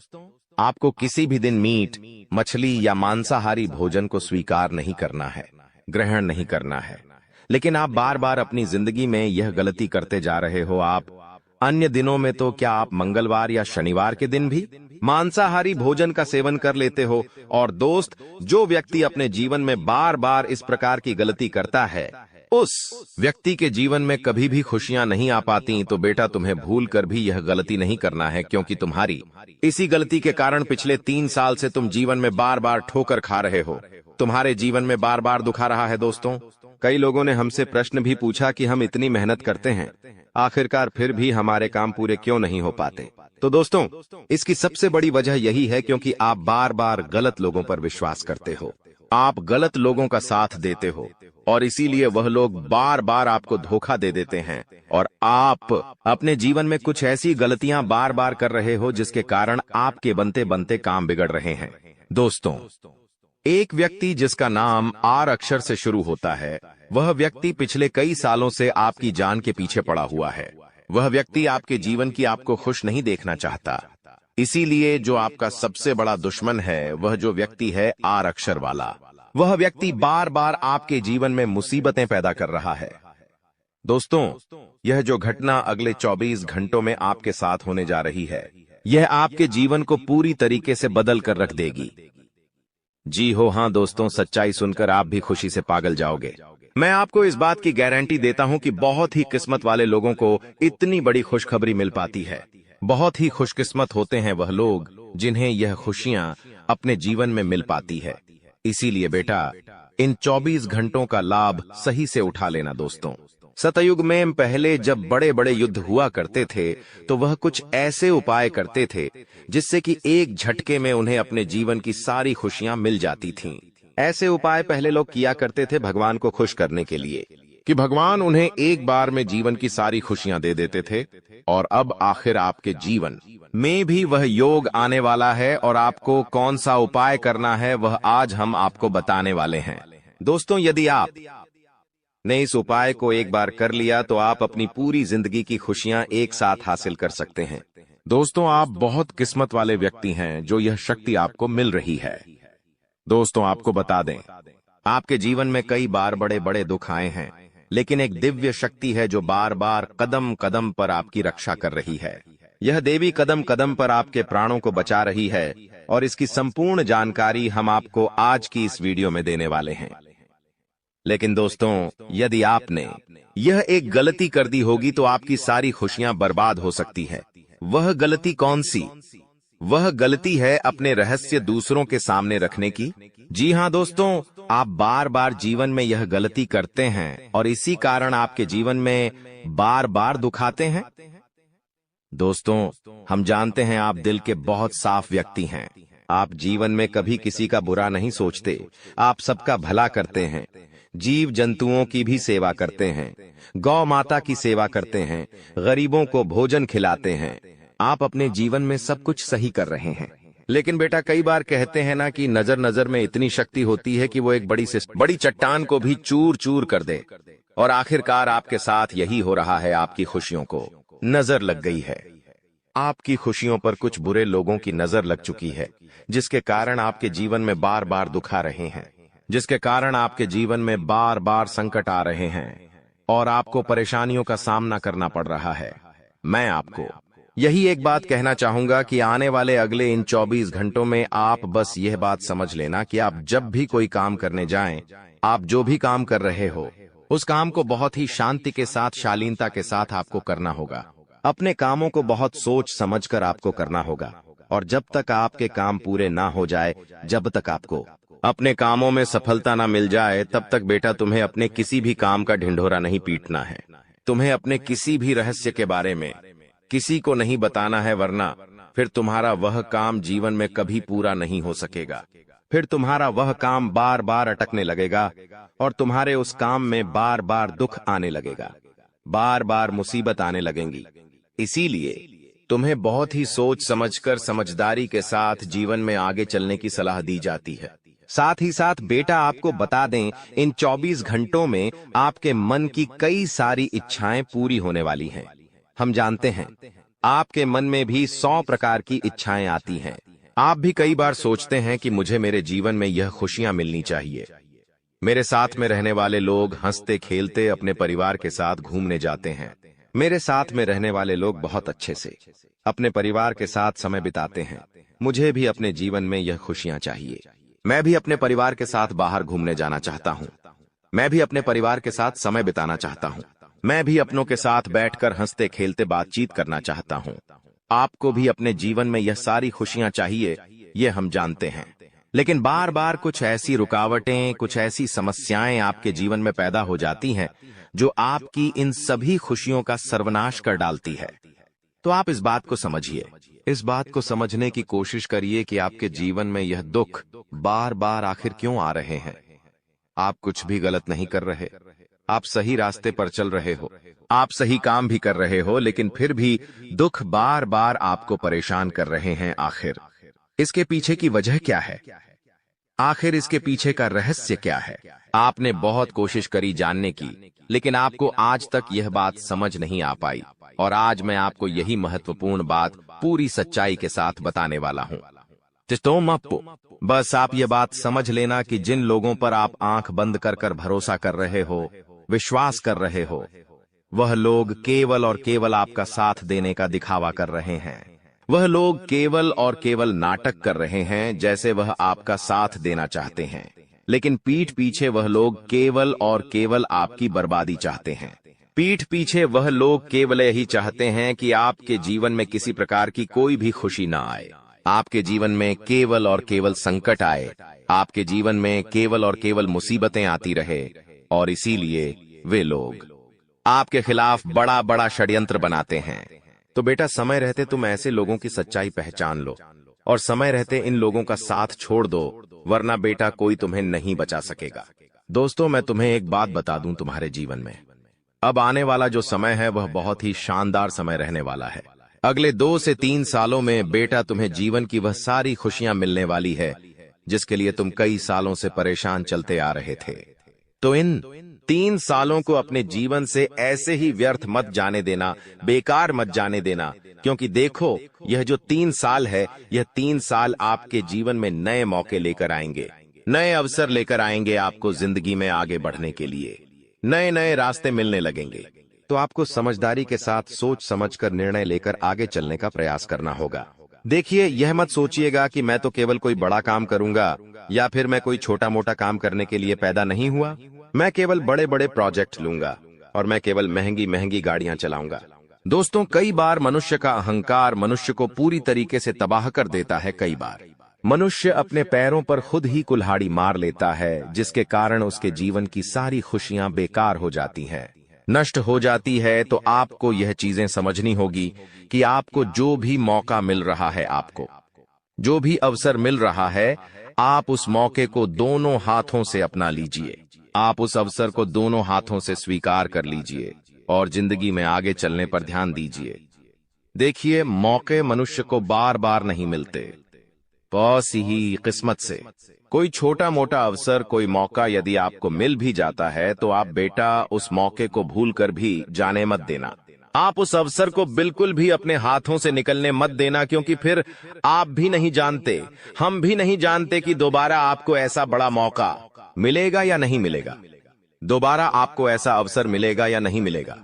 आपको किसी भी दिन मीट, मछली या मांसाहारी भोजन को स्वीकार नहीं करना है, ग्रहण नहीं करना है। लेकिन आप बार बार अपनी जिंदगी में यह गलती करते जा रहे हो। आप अन्य दिनों में तो क्या आप मंगलवार या शनिवार के दिन भी मांसाहारी भोजन का सेवन कर लेते हो। और दोस्त, जो व्यक्ति अपने जीवन में बार बार इस प्रकार की गलती करता है, उस व्यक्ति के जीवन में कभी भी खुशियां नहीं आ पाती। तो बेटा, तुम्हें भूल कर भी यह गलती नहीं करना है, क्योंकि तुम्हारी इसी गलती के कारण पिछले 3 साल से तुम जीवन में बार बार ठोकर खा रहे हो, तुम्हारे जीवन में बार बार दुखा रहा है। दोस्तों, कई लोगों ने हमसे प्रश्न भी पूछा कि हम इतनी मेहनत करते हैं, आखिरकार फिर भी हमारे काम पूरे क्यों नहीं हो पाते। तो दोस्तों, इसकी सबसे बड़ी वजह यही है क्योंकि आप बार बार गलत लोगों पर विश्वास करते हो, आप गलत लोगों का साथ देते हो, और इसीलिए वह लोग बार बार आपको धोखा दे देते हैं, और आप अपने जीवन में कुछ ऐसी गलतियां बार बार कर रहे हो जिसके कारण आपके बनते बनते काम बिगड़ रहे हैं। दोस्तों, एक व्यक्ति जिसका नाम आर अक्षर से शुरू होता है, वह व्यक्ति पिछले कई सालों से आपकी जान के पीछे पड़ा हुआ है। वह व्यक्ति आपके जीवन की आपको खुश नहीं देखना चाहता। इसीलिए जो आपका सबसे बड़ा दुश्मन है, वह जो व्यक्ति है आर अक्षर वाला, वह व्यक्ति बार बार आपके जीवन में मुसीबतें पैदा कर रहा है। दोस्तों, यह जो घटना अगले 24 घंटों में आपके साथ होने जा रही है, यह आपके जीवन को पूरी तरीके से बदल कर रख देगी। जी हो, हाँ दोस्तों, सच्चाई सुनकर आप भी खुशी से पागल जाओगे। मैं आपको इस बात की गारंटी देता हूं कि बहुत ही किस्मत वाले लोगों को इतनी बड़ी खुशखबरी मिल पाती है। बहुत ही खुशकिस्मत होते हैं वह लोग जिन्हें यह खुशियां अपने जीवन में मिल पाती है। इसीलिए बेटा, इन 24 घंटों का लाभ सही से उठा लेना। दोस्तों, सतयुग में पहले जब बड़े बड़े युद्ध हुआ करते थे, तो वह कुछ ऐसे उपाय करते थे जिससे कि एक झटके में उन्हें अपने जीवन की सारी खुशियां मिल जाती थीं। ऐसे उपाय पहले लोग किया करते थे भगवान को खुश करने के लिए, कि भगवान उन्हें एक बार में जीवन की सारी खुशियां दे देते थे। और अब आखिर आपके जीवन में भी वह योग आने वाला है, और आपको कौन सा उपाय करना है वह आज हम आपको बताने वाले हैं। दोस्तों, यदि आप ने इस उपाय को एक बार कर लिया तो आप अपनी पूरी जिंदगी की खुशियां एक साथ हासिल कर सकते हैं। दोस्तों, आप बहुत किस्मत वाले व्यक्ति हैं जो यह शक्ति आपको मिल रही है। दोस्तों, आपको बता दें, आपके जीवन में कई बार बड़े बड़े दुख आए हैं, लेकिन एक दिव्य शक्ति है जो बार बार कदम कदम पर आपकी रक्षा कर रही है। यह देवी कदम कदम पर आपके प्राणों को बचा रही है, और इसकी संपूर्ण जानकारी हम आपको आज की इस वीडियो में देने वाले हैं। लेकिन दोस्तों, यदि आपने यह एक गलती कर दी होगी तो आपकी सारी खुशियां बर्बाद हो सकती है। वह गलती कौन सी? वह गलती है अपने रहस्य दूसरों के सामने रखने की। जी हाँ दोस्तों, आप बार बार जीवन में यह गलती करते हैं और इसी कारण आपके जीवन में बार बार दुख आते हैं। दोस्तों, हम जानते हैं आप दिल के बहुत साफ व्यक्ति हैं। आप जीवन में कभी किसी का बुरा नहीं सोचते, आप सबका भला करते हैं, जीव जंतुओं की भी सेवा करते हैं, गौ माता की सेवा करते हैं, गरीबों को भोजन खिलाते हैं। आप अपने जीवन में सब कुछ सही कर रहे हैं। लेकिन बेटा, कई बार कहते हैं ना कि नजर नजर में इतनी शक्ति होती है कि वो एक बड़ी चट्टान को भी चूर चूर कर दे। और आखिरकार आपके साथ यही हो रहा है। आपकी खुशियों को नजर लग गई है। आपकी खुशियों पर कुछ बुरे लोगों की नजर लग चुकी है, जिसके कारण आपके जीवन में बार बार दुख आ रहे हैं, जिसके कारण आपके जीवन में बार बार संकट आ रहे हैं और आपको परेशानियों का सामना करना पड़ रहा है। मैं आपको यही एक बात कहना चाहूंगा कि आने वाले अगले इन 24 घंटों में आप बस यह बात समझ लेना कि आप जब भी कोई काम करने जाएं, आप जो भी काम कर रहे हो, उस काम को बहुत ही शांति के साथ, शालीनता के साथ आपको करना होगा। अपने कामों को बहुत सोच समझकर आपको करना होगा। और जब तक आपके काम पूरे ना हो जाए, जब तक आपको अपने कामों में सफलता ना मिल जाए, तब तक बेटा तुम्हें अपने किसी भी काम का ढिंढोरा नहीं पीटना है। तुम्हें अपने किसी भी रहस्य के बारे में किसी को नहीं बताना है, वरना फिर तुम्हारा वह काम जीवन में कभी पूरा नहीं हो सकेगा। फिर तुम्हारा वह काम बार बार अटकने लगेगा और तुम्हारे उस काम में बार बार दुख आने लगेगा, बार बार मुसीबत आने लगेंगी। इसीलिए तुम्हें बहुत ही सोच समझकर, समझदारी के साथ जीवन में आगे चलने की सलाह दी जाती है। साथ ही साथ बेटा आपको बता दें, इन 24 घंटों में आपके मन की कई सारी इच्छाएं पूरी होने वाली हैं। हम जानते हैं आपके मन में भी 100 प्रकार की इच्छाएं आती हैं। आप भी कई बार सोचते हैं कि मुझे मेरे जीवन में यह खुशियां मिलनी चाहिए, मेरे साथ में रहने वाले लोग हंसते खेलते अपने परिवार के साथ घूमने जाते हैं, मेरे साथ में रहने वाले लोग बहुत अच्छे से अपने परिवार के साथ समय बिताते हैं, मुझे भी अपने जीवन में यह खुशियां चाहिए। मैं भी अपने परिवार के साथ बाहर घूमने जाना चाहता हूं, मैं भी अपने परिवार के साथ समय बिताना चाहता हूं, मैं भी अपनों के साथ बैठकर हंसते खेलते बातचीत करना चाहता हूं। आपको भी अपने जीवन में यह सारी खुशियां चाहिए, ये हम जानते हैं। लेकिन बार बार कुछ ऐसी रुकावटें, कुछ ऐसी समस्याएं आपके जीवन में पैदा हो जाती हैं जो आपकी इन सभी खुशियों का सर्वनाश कर डालती है। तो आप इस बात को समझिए, इस बात को समझने की कोशिश करिए कि आपके जीवन में यह दुख बार बार आखिर क्यों आ रहे हैं। आप कुछ भी गलत नहीं कर रहे, आप सही रास्ते पर चल रहे हो, आप सही काम भी कर रहे हो, लेकिन फिर भी दुख बार बार आपको परेशान कर रहे हैं। आखिर इसके पीछे की वजह क्या है? आखिर इसके पीछे का रहस्य क्या है? आपने बहुत कोशिश करी जानने की, लेकिन आपको आज तक यह बात समझ नहीं आ पाई, और आज मैं आपको यही महत्वपूर्ण बात पूरी सच्चाई के साथ बताने वाला हूं। बस आप ये बात समझ लेना कि जिन लोगों पर आप आंख बंद कर कर भरोसा कर रहे हो, विश्वास कर रहे हो, वह लोग केवल और केवल आपका साथ देने का दिखावा कर रहे हैं। वह लोग केवल और केवल नाटक कर रहे हैं, जैसे वह आपका साथ देना चाहते हैं, लेकिन पीठ पीछे वह लोग केवल और केवल आपकी बर्बादी चाहते हैं। पीठ पीछे वह लोग केवल यही चाहते हैं कि आपके जीवन में किसी प्रकार की कोई भी खुशी ना आए, आपके जीवन में केवल और केवल संकट आए, आपके जीवन में केवल और केवल मुसीबतें आती रहे, और इसीलिए वे लोग आपके खिलाफ बड़ा बड़ा षड्यंत्र बनाते हैं। तो बेटा, समय रहते तुम ऐसे लोगों की सच्चाई पहचान लो, और समय रहते इन लोगों का साथ छोड़ दो, वरना बेटा कोई तुम्हें नहीं बचा सकेगा। दोस्तों, मैं तुम्हें एक बात बता दूं, तुम्हारे जीवन में अब आने वाला जो समय है वह बहुत ही शानदार समय रहने वाला है। अगले 2 से 3 सालों में बेटा तुम्हें जीवन की वह सारी खुशियां मिलने वाली है जिसके लिए तुम कई सालों से परेशान चलते आ रहे थे। तो इन 3 सालों को अपने जीवन से ऐसे ही व्यर्थ मत जाने देना, बेकार मत जाने देना, क्योंकि देखो, यह जो 3 साल है, यह 3 साल आपके जीवन में नए मौके लेकर आएंगे, नए अवसर लेकर आएंगे आपको जिंदगी में आगे बढ़ने के लिए। नए नए रास्ते मिलने लगेंगे। तो आपको समझदारी के साथ सोच समझकर निर्णय लेकर आगे चलने का प्रयास करना होगा। देखिए, यह मत सोचिएगा कि मैं तो केवल कोई बड़ा काम करूंगा, या फिर मैं कोई छोटा मोटा काम करने के लिए पैदा नहीं हुआ, मैं केवल बड़े बड़े प्रोजेक्ट लूंगा, और मैं केवल महंगी महंगी गाड़ियां चलाऊंगा। दोस्तों, कई बार मनुष्य का अहंकार मनुष्य को पूरी तरीके से तबाह कर देता है। कई बार मनुष्य अपने पैरों पर खुद ही कुल्हाड़ी मार लेता है, जिसके कारण उसके जीवन की सारी खुशियां बेकार हो जाती हैं, नष्ट हो जाती है। तो आपको यह चीजें समझनी होगी कि आपको जो भी मौका मिल रहा है, आपको जो भी अवसर मिल रहा है, आप उस मौके को दोनों हाथों से अपना लीजिए। आप उस अवसर को दोनों हाथों से स्वीकार कर लीजिए और जिंदगी में आगे चलने पर ध्यान दीजिए। देखिए, मौके मनुष्य को बार बार नहीं मिलते, बस ही किस्मत से। कोई छोटा मोटा अवसर, कोई मौका यदि आपको मिल भी जाता है, तो आप बेटा उस मौके को भूलकर भी जाने मत देना। आप उस अवसर को बिल्कुल भी अपने हाथों से निकलने मत देना, क्योंकि फिर आप भी नहीं जानते, हम भी नहीं जानते कि दोबारा आपको ऐसा बड़ा मौका मिलेगा या नहीं मिलेगा, दोबारा आपको ऐसा अवसर मिलेगा या नहीं मिलेगा।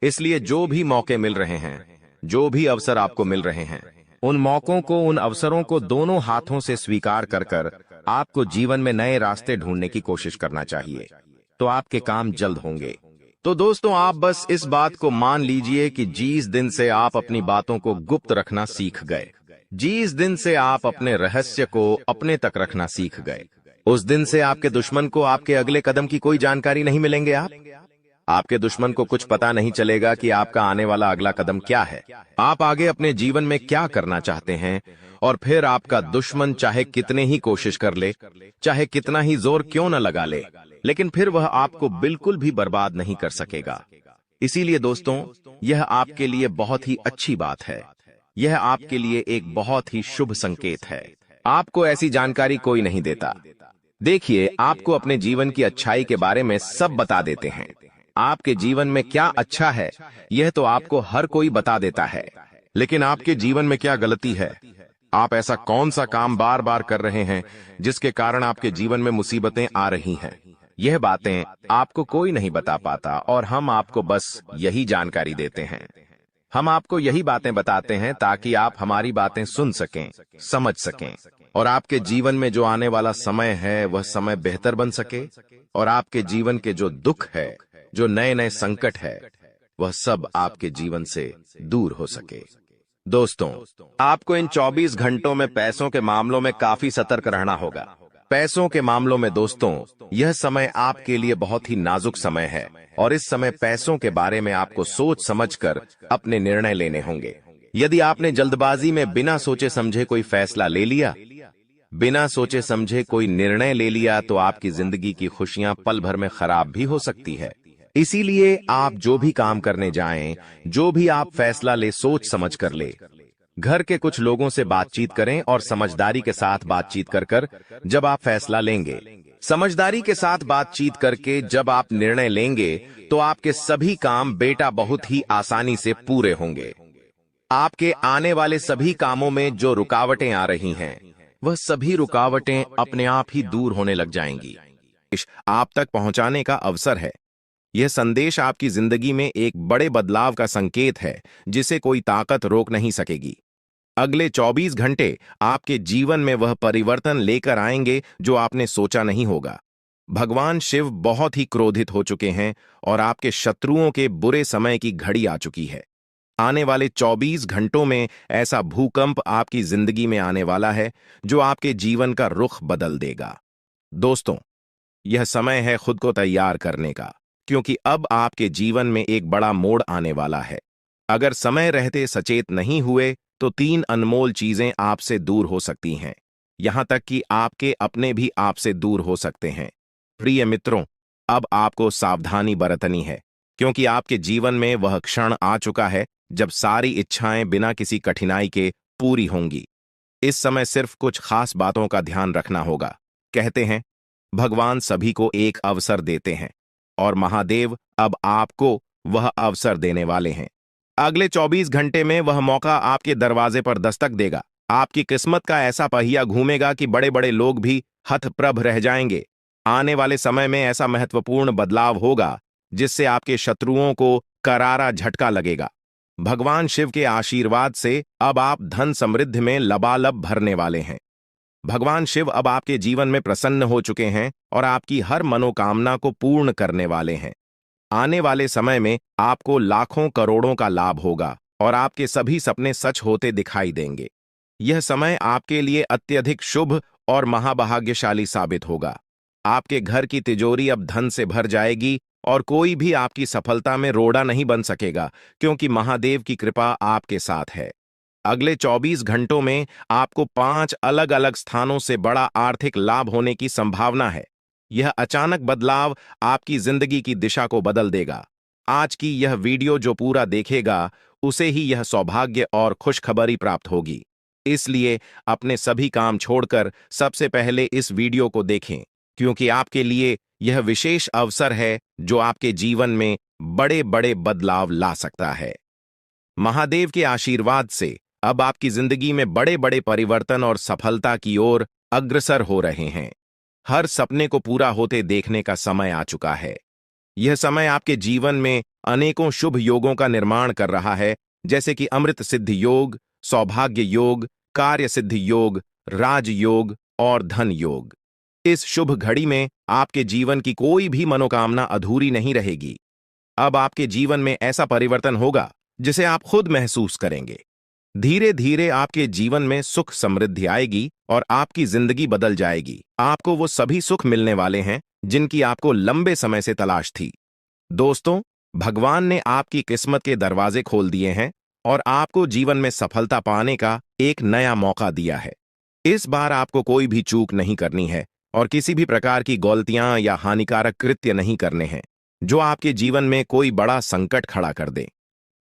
इसलिए जो भी मौके मिल रहे हैं, जो भी अवसर आपको मिल रहे हैं, उन मौकों को, उन अवसरों को दोनों हाथों से स्वीकार कर कर आपको जीवन में नए रास्ते ढूंढने की कोशिश करना चाहिए, तो आपके काम जल्द होंगे। तो दोस्तों, आप बस इस बात को मान लीजिए कि जिस दिन से आप अपनी बातों को गुप्त रखना सीख गए, जिस दिन से आप अपने रहस्य को अपने तक रखना सीख गए, उस दिन से आपके दुश्मन को आपके अगले कदम की कोई जानकारी नहीं मिलेंगे। आपके दुश्मन को कुछ पता नहीं चलेगा कि आपका आने वाला अगला कदम क्या है, आप आगे अपने जीवन में क्या करना चाहते हैं। और फिर आपका दुश्मन चाहे कितने ही कोशिश कर ले, चाहे कितना ही जोर क्यों न लगा ले, लेकिन फिर वह आपको बिल्कुल भी बर्बाद नहीं कर सकेगा। इसीलिए दोस्तों, यह आपके लिए बहुत ही अच्छी बात है, यह आपके लिए एक बहुत ही शुभ संकेत है। आपको ऐसी जानकारी कोई नहीं देता, देखिए, आपको अपने जीवन की अच्छाई के बारे में सब बता देते हैं। आपके जीवन में क्या अच्छा है, यह तो आपको हर कोई बता देता है। लेकिन आपके जीवन में क्या गलती है? आप ऐसा कौन सा काम बार बार कर रहे हैं जिसके कारण आपके जीवन में मुसीबतें आ रही हैं? यह बातें आपको कोई नहीं बता पाता और हम आपको बस यही जानकारी देते हैं। हम आपको यही बातें बताते हैं ताकि आप हमारी बातें सुन सकें, समझ सकें और आपके जीवन में जो आने वाला समय है वह समय बेहतर बन सके और आपके जीवन के जो दुख है, जो नए नए संकट है, वह सब आपके जीवन से दूर हो सके। दोस्तों, आपको इन 24 घंटों में पैसों के मामलों में काफी सतर्क रहना होगा। पैसों के मामलों में दोस्तों, यह समय आपके लिए बहुत ही नाजुक समय है और इस समय पैसों के बारे में आपको सोच समझकर अपने निर्णय लेने होंगे। यदि आपने जल्दबाजी में बिना सोचे समझे कोई फैसला ले लिया, बिना सोचे समझे कोई निर्णय ले लिया, तो आपकी जिंदगी की खुशियां पल भर में खराब भी हो सकती है। इसीलिए आप जो भी काम करने जाएं, जो भी आप फैसला ले, सोच समझ कर ले। घर के कुछ लोगों से बातचीत करें और समझदारी के साथ बातचीत कर जब आप फैसला लेंगे, समझदारी के साथ बातचीत करके जब आप निर्णय लेंगे, तो आपके सभी काम बेटा बहुत ही आसानी से पूरे होंगे। आपके आने वाले सभी कामों में जो रुकावटें आ रही हैं, वह सभी रुकावटें अपने आप ही दूर होने लग जाएंगी। आप तक पहुंचाने का अवसर है। यह संदेश आपकी जिंदगी में एक बड़े बदलाव का संकेत है जिसे कोई ताकत रोक नहीं सकेगी। अगले 24 घंटे आपके जीवन में वह परिवर्तन लेकर आएंगे जो आपने सोचा नहीं होगा। भगवान शिव बहुत ही क्रोधित हो चुके हैं और आपके शत्रुओं के बुरे समय की घड़ी आ चुकी है। आने वाले 24 घंटों में ऐसा भूकंप आपकी जिंदगी में आने वाला है जो आपके जीवन का रुख बदल देगा। दोस्तों, यह समय है खुद को तैयार करने का, क्योंकि अब आपके जीवन में एक बड़ा मोड़ आने वाला है। अगर समय रहते सचेत नहीं हुए तो 3 अनमोल चीजें आपसे दूर हो सकती हैं। यहां तक कि आपके अपने भी आपसे दूर हो सकते हैं। प्रिय मित्रों, अब आपको सावधानी बरतनी है, क्योंकि आपके जीवन में वह क्षण आ चुका है जब सारी इच्छाएं बिना किसी कठिनाई के पूरी होंगी। इस समय सिर्फ कुछ खास बातों का ध्यान रखना होगा। कहते हैं, भगवान सभी को एक अवसर देते हैं और महादेव अब आपको वह अवसर देने वाले हैं। अगले 24 घंटे में वह मौका आपके दरवाजे पर दस्तक देगा। आपकी किस्मत का ऐसा पहिया घूमेगा कि बड़े बड़े लोग भी हतप्रभ रह जाएंगे। आने वाले समय में ऐसा महत्वपूर्ण बदलाव होगा जिससे आपके शत्रुओं को करारा झटका लगेगा। भगवान शिव के आशीर्वाद से अब आप धन समृद्धि में लबालब भरने वाले हैं। भगवान शिव अब आपके जीवन में प्रसन्न हो चुके हैं और आपकी हर मनोकामना को पूर्ण करने वाले हैं। आने वाले समय में आपको लाखों करोड़ों का लाभ होगा और आपके सभी सपने सच होते दिखाई देंगे। यह समय आपके लिए अत्यधिक शुभ और महाभाग्यशाली साबित होगा। आपके घर की तिजोरी अब धन से भर जाएगी और कोई भी आपकी सफलता में रोड़ा नहीं बन सकेगा, क्योंकि महादेव की कृपा आपके साथ है। अगले 24 घंटों में आपको 5 अलग अलग स्थानों से बड़ा आर्थिक लाभ होने की संभावना है। यह अचानक बदलाव आपकी जिंदगी की दिशा को बदल देगा। आज की यह वीडियो जो पूरा देखेगा, उसे ही यह सौभाग्य और खुशखबरी प्राप्त होगी। इसलिए अपने सभी काम छोड़कर सबसे पहले इस वीडियो को देखें, क्योंकि आपके लिए यह विशेष अवसर है जो आपके जीवन में बड़े बड़े बदलाव ला सकता है। महादेव के आशीर्वाद से अब आपकी जिंदगी में बड़े बड़े परिवर्तन और सफलता की ओर अग्रसर हो रहे हैं। हर सपने को पूरा होते देखने का समय आ चुका है। यह समय आपके जीवन में अनेकों शुभ योगों का निर्माण कर रहा है, जैसे कि अमृत सिद्धि योग, सौभाग्य योग, कार्य सिद्धि योग, राज योग और धन योग। इस शुभ घड़ी में आपके जीवन की कोई भी मनोकामना अधूरी नहीं रहेगी। अब आपके जीवन में ऐसा परिवर्तन होगा जिसे आप खुद महसूस करेंगे। धीरे धीरे आपके जीवन में सुख समृद्धि आएगी और आपकी जिंदगी बदल जाएगी। आपको वो सभी सुख मिलने वाले हैं जिनकी आपको लंबे समय से तलाश थी। दोस्तों, भगवान ने आपकी किस्मत के दरवाजे खोल दिए हैं और आपको जीवन में सफलता पाने का एक नया मौका दिया है। इस बार आपको कोई भी चूक नहीं करनी है और किसी भी प्रकार की गलतियां या हानिकारक कृत्य नहीं करने हैं जो आपके जीवन में कोई बड़ा संकट खड़ा कर दे।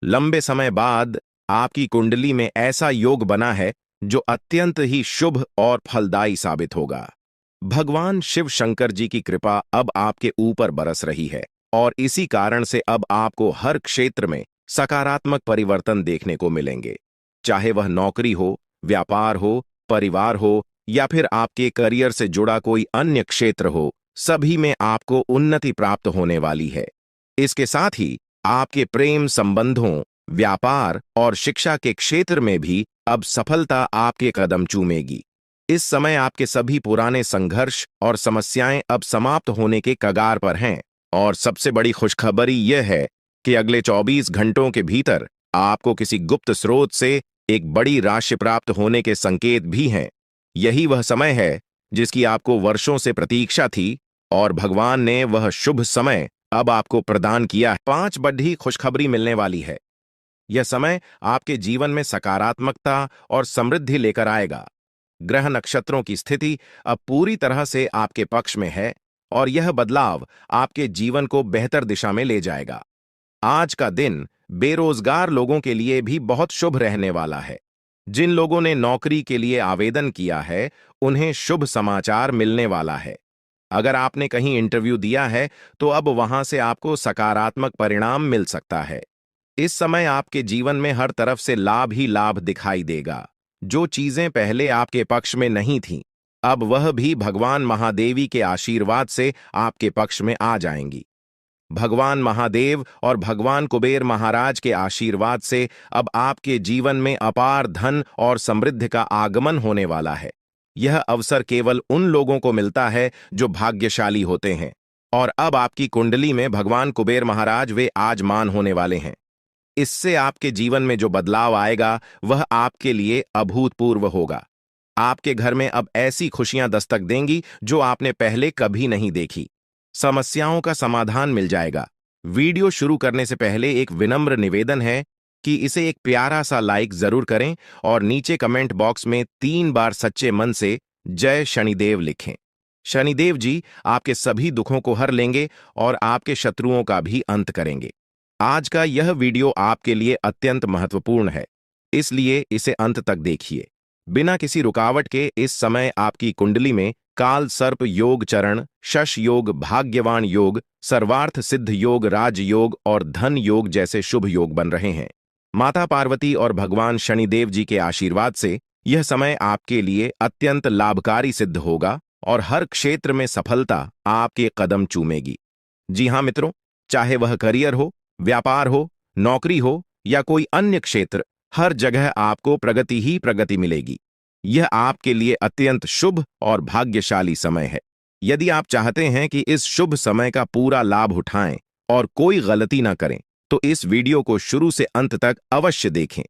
लंबे समय बाद आपकी कुंडली में ऐसा योग बना है जो अत्यंत ही शुभ और फलदायी साबित होगा। भगवान शिव शंकर जी की कृपा अब आपके ऊपर बरस रही है और इसी कारण से अब आपको हर क्षेत्र में सकारात्मक परिवर्तन देखने को मिलेंगे। चाहे वह नौकरी हो, व्यापार हो, परिवार हो या फिर आपके करियर से जुड़ा कोई अन्य क्षेत्र हो, सभी में आपको उन्नति प्राप्त होने वाली है। इसके साथ ही आपके प्रेम संबंधों, व्यापार और शिक्षा के क्षेत्र में भी अब सफलता आपके कदम चूमेगी। इस समय आपके सभी पुराने संघर्ष और समस्याएं अब समाप्त होने के कगार पर हैं और सबसे बड़ी खुशखबरी यह है कि अगले 24 घंटों के भीतर आपको किसी गुप्त स्रोत से एक बड़ी राशि प्राप्त होने के संकेत भी हैं। यही वह समय है जिसकी आपको वर्षों से प्रतीक्षा थी और भगवान ने वह शुभ समय अब आपको प्रदान किया है। 5 बड़ी खुशखबरी मिलने वाली है। यह समय आपके जीवन में सकारात्मकता और समृद्धि लेकर आएगा। ग्रह नक्षत्रों की स्थिति अब पूरी तरह से आपके पक्ष में है और यह बदलाव आपके जीवन को बेहतर दिशा में ले जाएगा। आज का दिन बेरोजगार लोगों के लिए भी बहुत शुभ रहने वाला है। जिन लोगों ने नौकरी के लिए आवेदन किया है, उन्हें शुभ समाचार मिलने वाला है। अगर आपने कहीं इंटरव्यू दिया है, तो अब वहां से आपको सकारात्मक परिणाम मिल सकता है। इस समय आपके जीवन में हर तरफ से लाभ ही लाभ दिखाई देगा। जो चीजें पहले आपके पक्ष में नहीं थीं, अब वह भी भगवान महादेवी के आशीर्वाद से आपके पक्ष में आ जाएंगी। भगवान महादेव और भगवान कुबेर महाराज के आशीर्वाद से अब आपके जीवन में अपार धन और समृद्धि का आगमन होने वाला है। यह अवसर केवल उन लोगों को मिलता है जो भाग्यशाली होते हैं और अब आपकी कुंडली में भगवान कुबेर महाराज वे आजमान होने वाले हैं। इससे आपके जीवन में जो बदलाव आएगा वह आपके लिए अभूतपूर्व होगा। आपके घर में अब ऐसी खुशियां दस्तक देंगी जो आपने पहले कभी नहीं देखी। समस्याओं का समाधान मिल जाएगा। वीडियो शुरू करने से पहले एक विनम्र निवेदन है कि इसे एक प्यारा सा लाइक जरूर करें और नीचे कमेंट बॉक्स में 3 बार सच्चे मन से जय शनिदेव लिखें। शनिदेव जी आपके सभी दुखों को हर लेंगे और आपके शत्रुओं का भी अंत करेंगे। आज का यह वीडियो आपके लिए अत्यंत महत्वपूर्ण है, इसलिए इसे अंत तक देखिए। बिना किसी रुकावट के इस समय आपकी कुंडली में काल सर्प योग चरण, शश योग, भाग्यवान योग, सर्वार्थ सिद्ध योग, राज योग और धन योग जैसे शुभ योग बन रहे हैं। माता पार्वती और भगवान शनिदेव जी के आशीर्वाद से यह समय आपके लिए अत्यंत लाभकारी सिद्ध होगा और हर क्षेत्र में सफलता आपके कदम चूमेगी। जी हाँ मित्रों, चाहे वह करियर हो, व्यापार हो, नौकरी हो या कोई अन्य क्षेत्र, हर जगह आपको प्रगति ही प्रगति मिलेगी। यह आपके लिए अत्यंत शुभ और भाग्यशाली समय है। यदि आप चाहते हैं कि इस शुभ समय का पूरा लाभ उठाएं और कोई गलती ना करें, तो इस वीडियो को शुरू से अंत तक अवश्य देखें।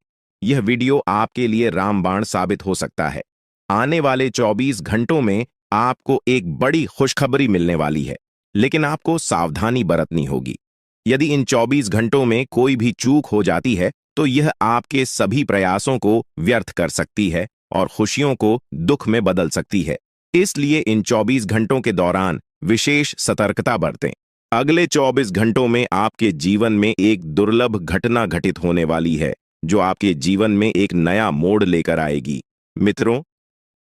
यह वीडियो आपके लिए रामबाण साबित हो सकता है। आने वाले 24 घंटों में आपको एक बड़ी खुशखबरी मिलने वाली है, लेकिन आपको सावधानी बरतनी होगी। यदि इन 24 घंटों में कोई भी चूक हो जाती है, तो यह आपके सभी प्रयासों को व्यर्थ कर सकती है और खुशियों को दुख में बदल सकती है। इसलिए इन 24 घंटों के दौरान विशेष सतर्कता बरतें। अगले 24 घंटों में आपके जीवन में एक दुर्लभ घटना घटित होने वाली है, जो आपके जीवन में एक नया मोड़ लेकर आएगी। मित्रों,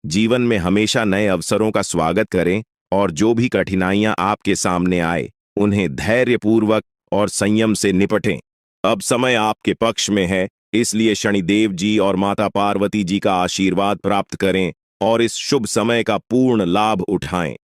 जीवन में हमेशा नए अवसरों का स्वागत करें और जो भी कठिनाइयां आपके सामने आए, उन्हें धैर्यपूर्वक और संयम से निपटें। अब समय आपके पक्ष में है, इसलिए शनिदेव जी और माता पार्वती जी का आशीर्वाद प्राप्त करें और इस शुभ समय का पूर्ण लाभ उठाएं।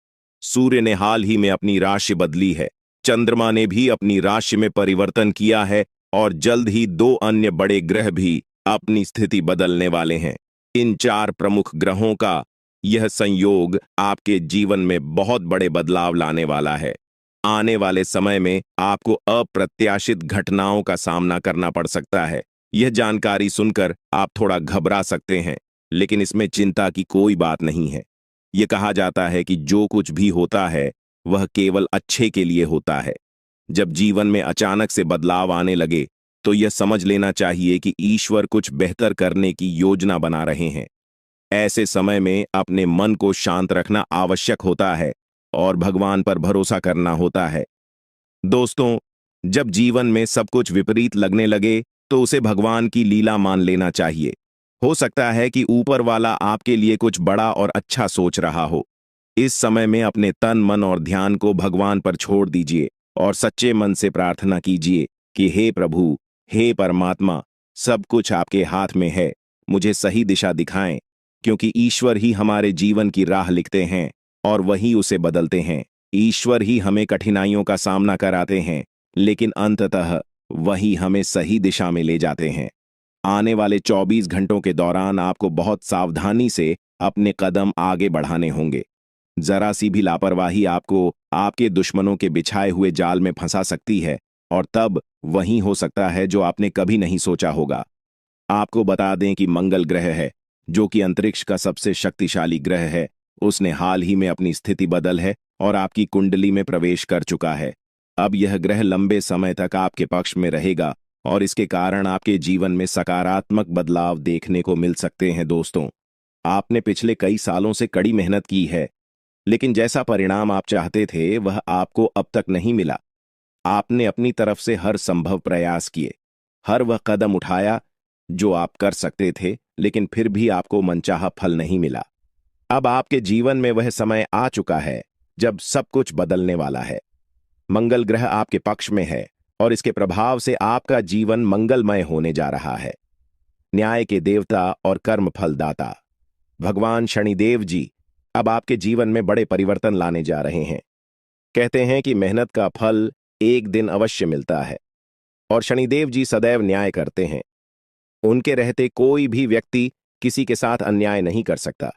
सूर्य ने हाल ही में अपनी राशि बदली है, चंद्रमा ने भी अपनी राशि में परिवर्तन किया है और जल्द ही 2 अन्य बड़े ग्रह भी अपनी स्थिति बदलने वाले हैं। इन 4 प्रमुख ग्रहों का यह संयोग आपके जीवन में बहुत बड़े बदलाव लाने वाला है। आने वाले समय में आपको अप्रत्याशित घटनाओं का सामना करना पड़ सकता है। यह जानकारी सुनकर आप थोड़ा घबरा सकते हैं, लेकिन इसमें चिंता की कोई बात नहीं है। यह कहा जाता है कि जो कुछ भी होता है वह केवल अच्छे के लिए होता है। जब जीवन में अचानक से बदलाव आने लगे, तो यह समझ लेना चाहिए कि ईश्वर कुछ बेहतर करने की योजना बना रहे हैं। ऐसे समय में अपने मन को शांत रखना आवश्यक होता है और भगवान पर भरोसा करना होता है। दोस्तों, जब जीवन में सब कुछ विपरीत लगने लगे, तो उसे भगवान की लीला मान लेना चाहिए। हो सकता है कि ऊपर वाला आपके लिए कुछ बड़ा और अच्छा सोच रहा हो। इस समय में अपने तन मन और ध्यान को भगवान पर छोड़ दीजिए और सच्चे मन से प्रार्थना कीजिए कि हे प्रभु, हे परमात्मा, सब कुछ आपके हाथ में है, मुझे सही दिशा दिखाएं, क्योंकि ईश्वर ही हमारे जीवन की राह लिखते हैं और वही उसे बदलते हैं। ईश्वर ही हमें कठिनाइयों का सामना कराते हैं, लेकिन अंततः वही हमें सही दिशा में ले जाते हैं। आने वाले 24 घंटों के दौरान आपको बहुत सावधानी से अपने कदम आगे बढ़ाने होंगे। जरा सी भी लापरवाही आपको आपके दुश्मनों के बिछाए हुए जाल में फंसा सकती है, और तब वही हो सकता है जो आपने कभी नहीं सोचा होगा। आपको बता दें कि मंगल ग्रह है, जो कि अंतरिक्ष का सबसे शक्तिशाली ग्रह है, उसने हाल ही में अपनी स्थिति बदल है और आपकी कुंडली में प्रवेश कर चुका है। अब यह ग्रह लंबे समय तक आपके पक्ष में रहेगा और इसके कारण आपके जीवन में सकारात्मक बदलाव देखने को मिल सकते हैं। दोस्तों, आपने पिछले कई सालों से कड़ी मेहनत की है, लेकिन जैसा परिणाम आप चाहते थे वह आपको अब तक नहीं मिला। आपने अपनी तरफ से हर संभव प्रयास किए, हर वह कदम उठाया जो आप कर सकते थे, लेकिन फिर भी आपको मनचाहा फल नहीं मिला। अब आपके जीवन में वह समय आ चुका है जब सब कुछ बदलने वाला है। मंगल ग्रह आपके पक्ष में है और इसके प्रभाव से आपका जीवन मंगलमय होने जा रहा है। न्याय के देवता और कर्म फलदाता भगवान शनिदेव जी अब आपके जीवन में बड़े परिवर्तन लाने जा रहे हैं। कहते हैं कि मेहनत का फल एक दिन अवश्य मिलता है, और शनिदेव जी सदैव न्याय करते हैं। उनके रहते कोई भी व्यक्ति किसी के साथ अन्याय नहीं कर सकता।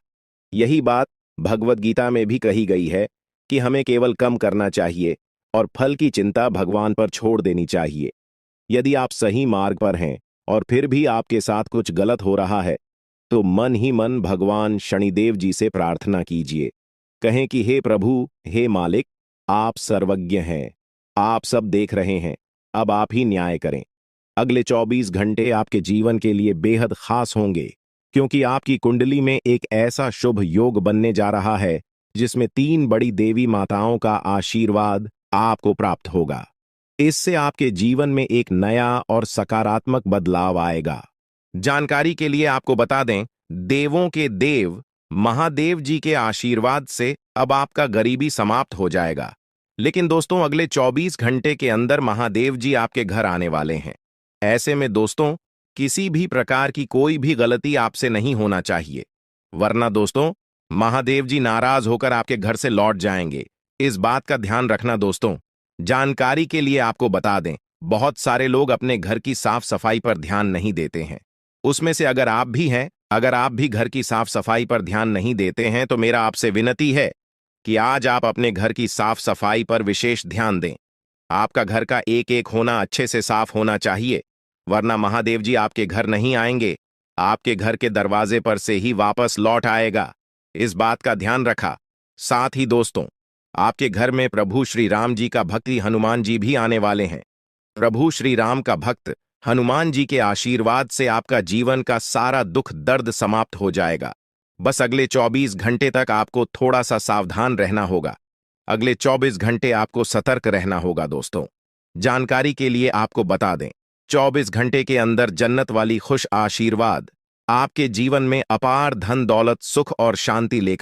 यही बात भगवद गीता में भी कही गई है कि हमें केवल कम करना चाहिए और फल की चिंता भगवान पर छोड़ देनी चाहिए। यदि आप सही मार्ग पर हैं और फिर भी आपके साथ कुछ गलत हो रहा है, तो मन ही मन भगवान शनिदेव जी से प्रार्थना कीजिए। कहें कि हे प्रभु, हे मालिक, आप सर्वज्ञ हैं, आप सब देख रहे हैं, अब आप ही न्याय करें। अगले 24 घंटे आपके जीवन के लिए बेहद खास होंगे, क्योंकि आपकी कुंडली में एक ऐसा शुभ योग बनने जा रहा है जिसमें 3 बड़ी देवी माताओं का आशीर्वाद आपको प्राप्त होगा। इससे आपके जीवन में एक नया और सकारात्मक बदलाव आएगा। जानकारी के लिए आपको बता दें, देवों के देव महादेव जी के आशीर्वाद से अब आपका गरीबी समाप्त हो जाएगा। लेकिन दोस्तों, अगले 24 घंटे के अंदर महादेव जी आपके घर आने वाले हैं। ऐसे में दोस्तों, किसी भी प्रकार की कोई भी गलती आपसे नहीं होना चाहिए, वरना दोस्तों महादेव जी नाराज होकर आपके घर से लौट जाएंगे। इस बात का ध्यान रखना दोस्तों। जानकारी के लिए आपको बता दें, बहुत सारे लोग अपने घर की साफ सफाई पर ध्यान नहीं देते हैं। उसमें से अगर आप भी हैं, अगर आप भी घर की साफ सफाई पर ध्यान नहीं देते हैं, तो मेरा आपसे विनती है कि आज आप अपने घर की साफ सफाई पर विशेष ध्यान दें। आपका घर का एक एक होना अच्छे से साफ होना चाहिए, वरना महादेव जी आपके घर नहीं आएंगे, आपके घर के दरवाजे पर से ही वापस लौट आएगा। इस बात का ध्यान रखा। साथ ही दोस्तों, आपके घर में प्रभु श्री राम जी का भक्ति हनुमान जी भी आने वाले हैं। प्रभु श्री राम का भक्त हनुमान जी के आशीर्वाद से आपका जीवन का सारा दुख दर्द समाप्त हो जाएगा। बस अगले 24 घंटे तक आपको थोड़ा सा सावधान रहना होगा। अगले 24 घंटे आपको सतर्क रहना होगा दोस्तों। जानकारी के लिए आपको बता दें, 24 घंटे के अंदर जन्नत वाली खुश आशीर्वाद आपके जीवन में अपार धन दौलत सुख और शांति लेकर